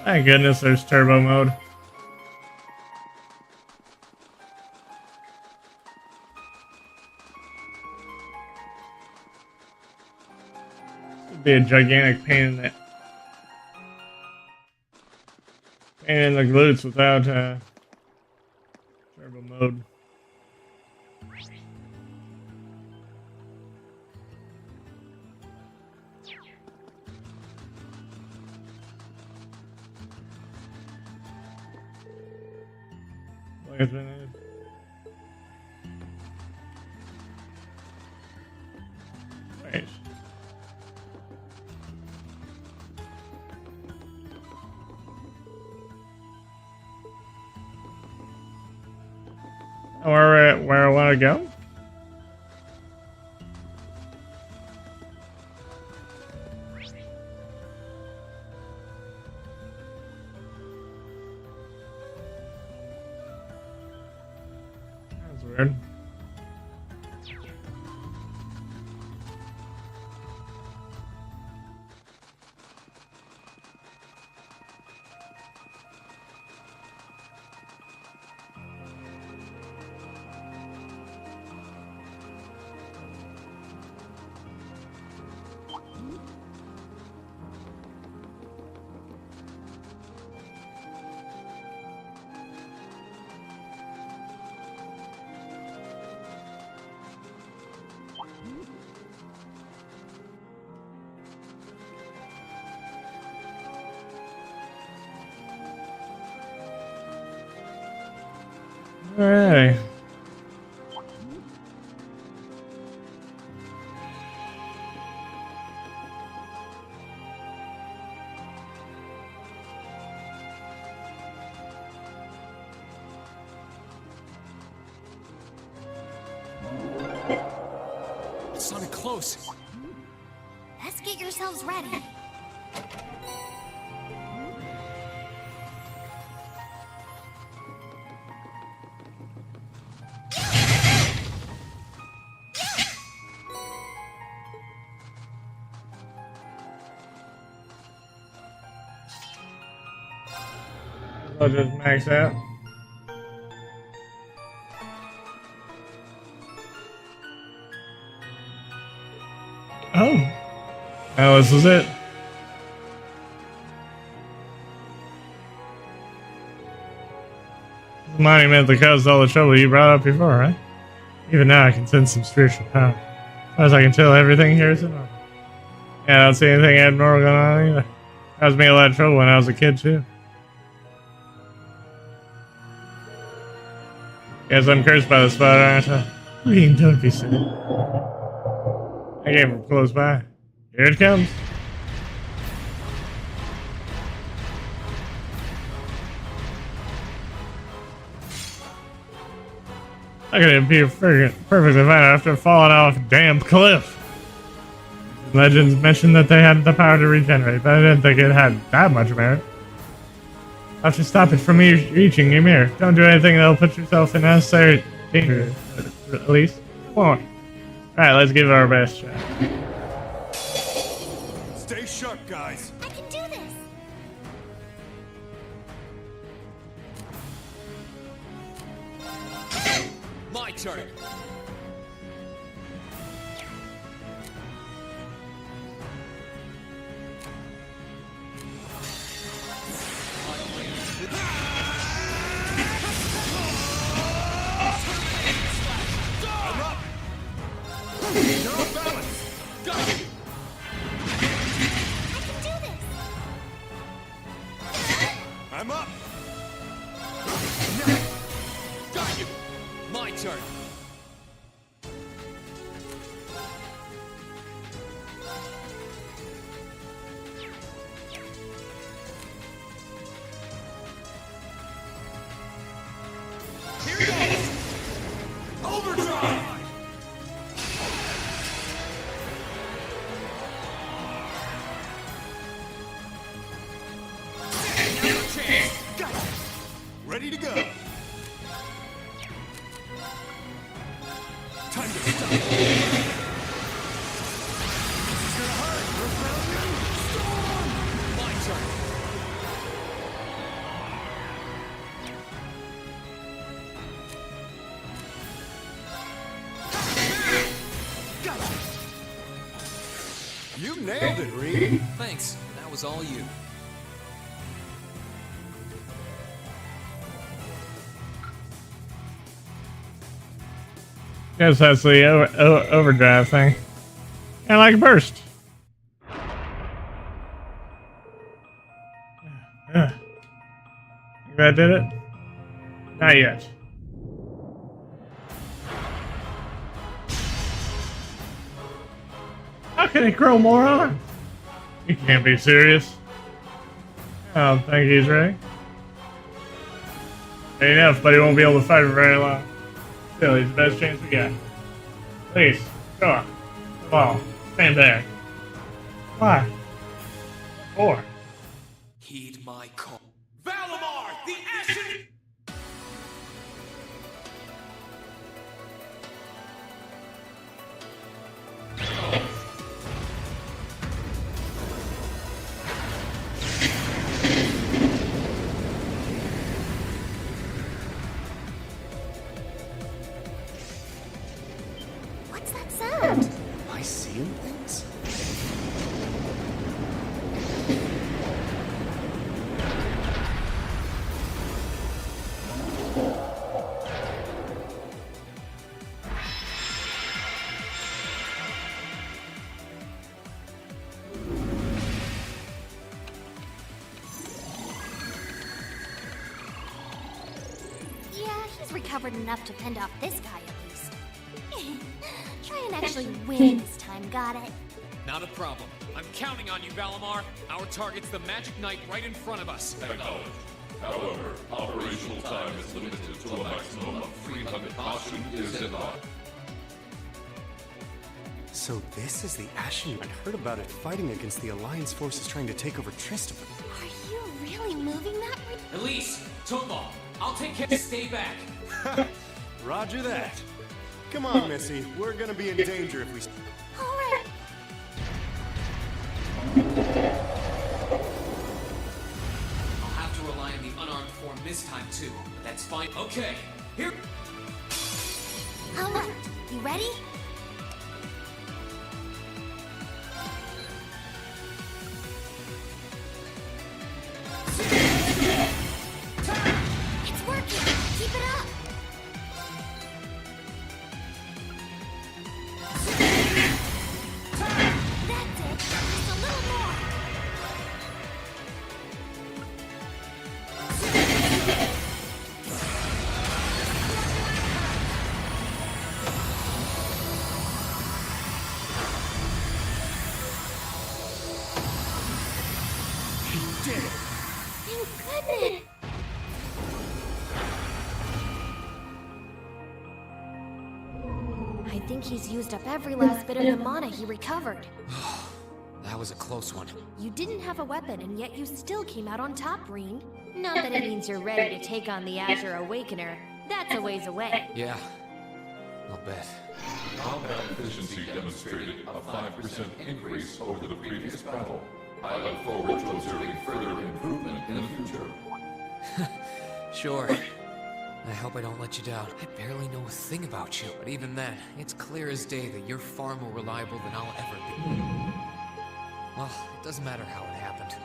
Thank goodness there's turbo mode. Be a gigantic pain in the glutes without turbo mode. Wait. Where I want to go? That's weird. Alright. It sounded close. Let's get yourselves ready. I'll just max out. Oh. Oh, this is it. This monument that caused all the trouble you brought up before, right? Even now I can sense some spiritual power. As far as I can tell, everything here is normal. Yeah, I don't see anything abnormal going on either. Caused me a lot of trouble when I was a kid, too. Guess I'm cursed by the spot, aren't I? Reem, don't be silly. I came from close by. Here it comes. I could appear perfectly fine after falling off a damn cliff. Legends mentioned that they had the power to regenerate, but I didn't think it had that much merit. I'll have to stop it from reaching Ymir. Don't do anything that'll put yourself in unnecessary danger, at least. Come on. Alright, let's give it our best shot. Stay sharp, guys. I can do this. My turn. I'm up. Got you. My turn. Here goes. Overdrive. Ready to go. Time to stop. This is gonna hurt. Rebellion. Storm. My turn. You nailed it, Reed. Thanks. That was all you. Guess that's the overdrive thing. And like a burst. Think that did it? Not yet. How can he grow more on? You can't be serious. I don't think he's ready. Enough, but he won't be able to fight for very long. Still, he's the best chance we got. Please, sure. Come on, stand back. Why? Or. Heed my call. Valimar, the Ashen... What's that sound? Am I seeing things? Yeah, he's recovered enough to fend off this guy at least. Try and actually win this time, got it? Not a problem. I'm counting on you, Valimar. Our target's the Magic Knight right in front of us. Acknowledged. However, operational time is limited to a maximum of 300 caution is advised. So this is the Ashen. I heard about it fighting against the Alliance forces trying to take over Tristram. Are you really moving that? Elise, Topal, I'll take care. Stay back. Roger that. Come on, Missy. We're gonna be in danger if we... Alright. I'll have to rely on the unarmed form this time too. But that's fine. Okay, here. Alright, you ready? It's working! Keep it up! That's it! Just a little more! He did it! Thank goodness! I think he's used up every last bit of the mana he recovered. That was a close one. You didn't have a weapon, and yet you still came out on top, Reen. Not that it means you're ready to take on the Azure Awakener. That's a ways away. Yeah, I'll bet. Combat efficiency demonstrated a 5% increase over the previous battle. I look forward to observing further improvement in the future. Sure. I hope I don't let you down. I barely know a thing about you, but even then, it's clear as day that you're far more reliable than I'll ever be. Well, it doesn't matter how it happened.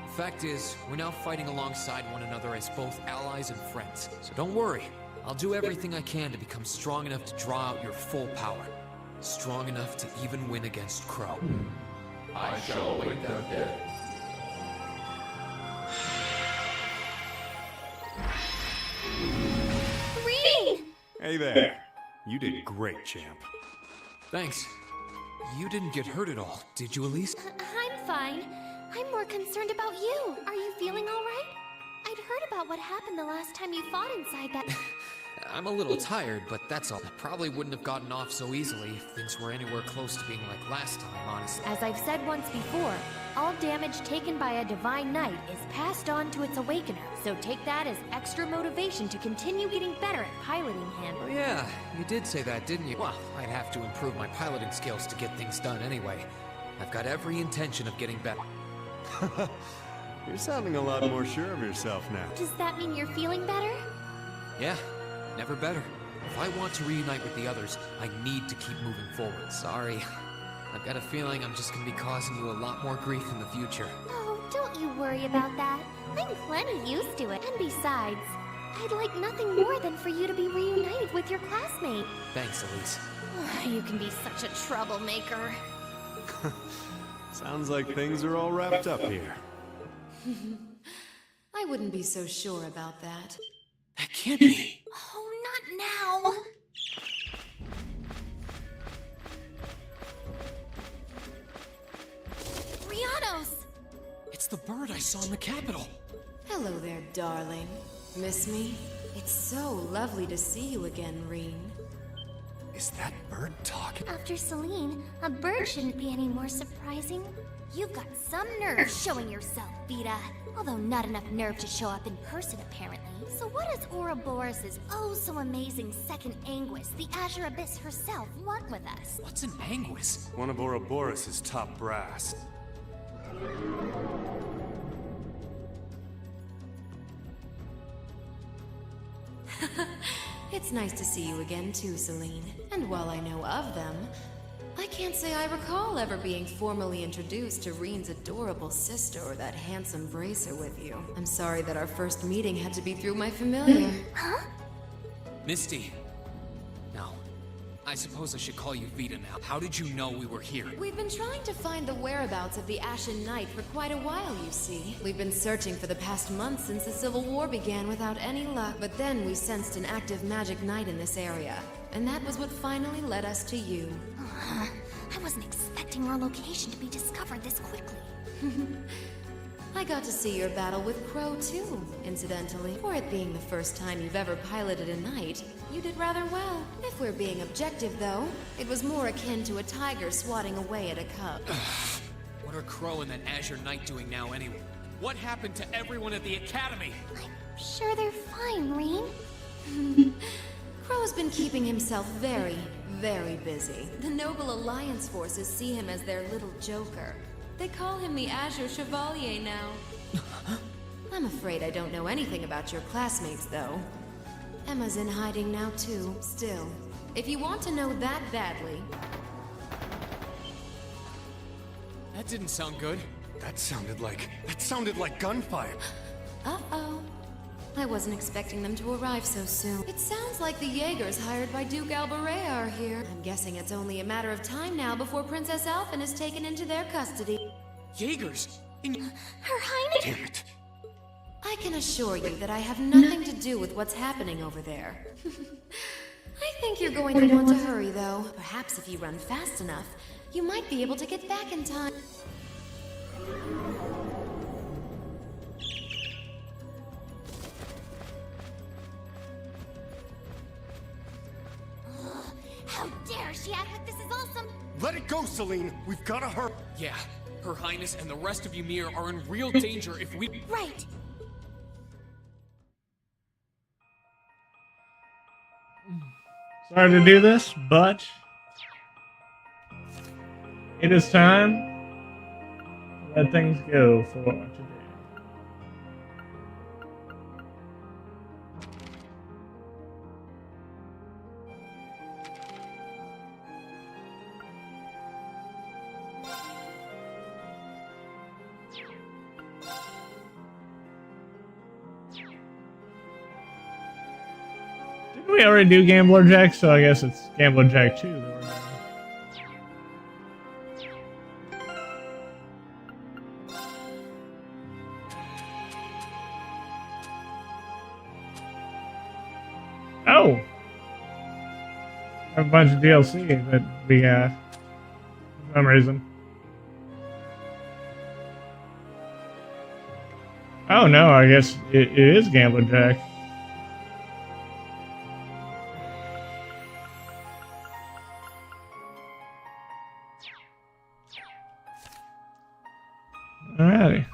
The fact is, we're now fighting alongside one another as both allies and friends. So don't worry. I'll do everything I can to become strong enough to draw out your full power. Strong enough to even win against Crow. I shall await that day. Reen! Hey there. You did great, champ. Thanks. You didn't get hurt at all, did you, Elise? I'm fine. I'm more concerned about you. Are you feeling alright? I'd heard about what happened the last time you fought inside that... I'm a little tired, but that's all. I probably wouldn't have gotten off so easily if things were anywhere close to being like last time, honestly. As I've said once before, all damage taken by a Divine Knight is passed on to its Awakener. So take that as extra motivation to continue getting better at piloting him. Oh yeah, you did say that, didn't you? Well, I'd have to improve my piloting skills to get things done anyway. I've got every intention of getting better. You're sounding a lot more sure of yourself now. Does that mean you're feeling better? Yeah, never better. If I want to reunite with the others, I need to keep moving forward. Sorry. I've got a feeling I'm just gonna be causing you a lot more grief in the future. Oh, don't you worry about that. I'm plenty used to it. And besides, I'd like nothing more than for you to be reunited with your classmate. Thanks, Elise. You can be such a troublemaker. Sounds like things are all wrapped up here. I wouldn't be so sure about that. That can't be. Oh, not now. Rianos! It's the bird I saw in the Capitol. Hello there, darling. Miss me? It's so lovely to see you again, Reen. Is that bird talking? After Celine, a bird shouldn't be any more surprising. You've got some nerve showing yourself, Vita. Although not enough nerve to show up in person, apparently. So what does Ouroboros' oh-so-amazing second Anguis, the Azure Abyss herself, want with us? What's an Anguis? One of Ouroboros' top brass. It's nice to see you again too, Celine. And while I know of them, I can't say I recall ever being formally introduced to Reen's adorable sister or that handsome bracer with you. I'm sorry that our first meeting had to be through my familiar. Huh? Misty. No. I suppose I should call you Vita now. How did you know we were here? We've been trying to find the whereabouts of the Ashen Knight for quite a while, you see. We've been searching for the past month since the Civil War began without any luck. But then we sensed an active magic knight in this area. And that was what finally led us to you. I wasn't expecting our location to be discovered this quickly. I got to see your battle with Crow too, incidentally. For it being the first time you've ever piloted a knight, you did rather well. If we're being objective though, it was more akin to a tiger swatting away at a cub. What are Crow and that Azure Knight doing now anyway? What happened to everyone at the Academy? I'm sure they're fine, Reen. Crow's been keeping himself very, very busy. The Noble Alliance forces see him as their little joker. They call him the Azure Chevalier now. I'm afraid I don't know anything about your classmates, though. Emma's in hiding now, too, still. If you want to know that badly... That didn't sound good. That sounded like gunfire. Uh-oh. I wasn't expecting them to arrive so soon. It sounds like the Jaegers hired by Duke Albaret are here. I'm guessing it's only a matter of time now before Princess Alphen is taken into their custody. Jaegers? Her Highness? Damn it. I can assure you that I have nothing to do with what's happening over there. I think you're going to want to hurry, though. Perhaps if you run fast enough, you might be able to get back in time. How dare she act like this is awesome? Let it go, Celine. We've gotta hurry. Yeah, Her Highness and the rest of Ymir are in real danger if we... Right. Sorry to do this, but it is time to let things go for today. Didn't we already do Gambler Jack? So I guess it's Gambler Jack 2 that we're doing. Oh! I have a bunch of DLC that we got for some reason. Oh no, I guess it is Gambler Jack. Alrighty.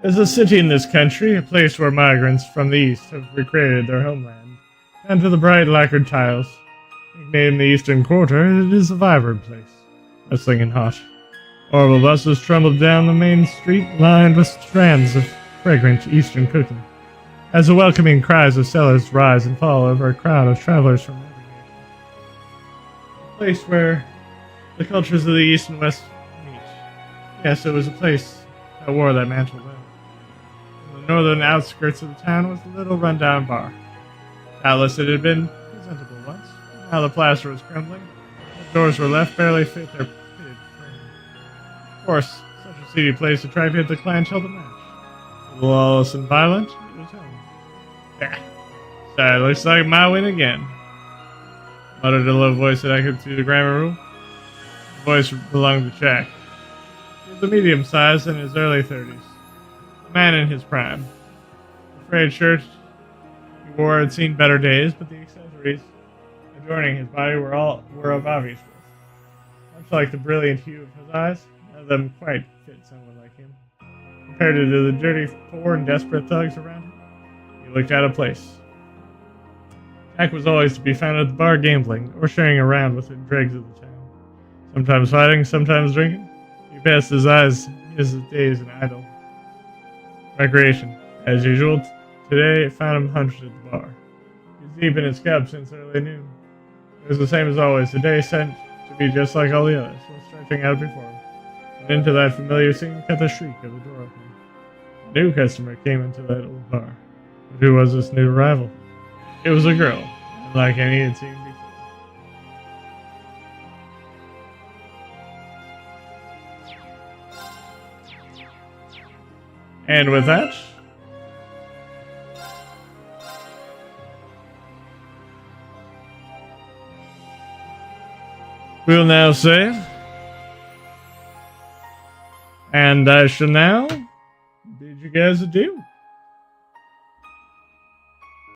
There's a city in this country, a place where migrants from the east have recreated their homeland. And to the bright lacquered tiles, nicknamed the Eastern Quarter, it is a vibrant place, bustling and hot. Horrible buses trundle down the main street, lined with strands of fragrant Eastern cooking, as the welcoming cries of sellers rise and fall over a crowd of travelers from every nation. A place where the cultures of the East and West meet. Yes, it was a place that wore that mantle well. In the northern outskirts of the town was a little rundown bar. Doubtless it had been presentable once. Now the plaster was crumbling. The doors were left barely fit their pitted frame. Of course, such a seedy place attracted the clientele to match. Lawless and violent, it was home. Yeah. So it looks like my win again. Muttered a low voice that echoed through the grammar room. The voice belonged to Jack. He was a medium-sized in his early 30s. a man in his prime. The frayed shirt he wore had seen better days, but the accessories adorning his body were of obvious worth. Much like the brilliant hue of his eyes, none of them quite fit someone like him. Compared to the dirty, poor, and desperate thugs around him, he looked out of place. Jack was always to be found at the bar gambling, or sharing a round with the dregs of the town. Sometimes fighting, sometimes drinking. He passed his days in idle recreation. As usual, today it found him hunched at the bar. He was deep in his cup since early noon. It was the same as always, the day sent to be just like all the others, was stretching out before him. And into that familiar scene cut the shriek of the door opening. A new customer came into that old bar. But who was this new arrival? It was a girl, unlike any he had seen before. And with that, we'll now save, and I shall now bid you guys adieu.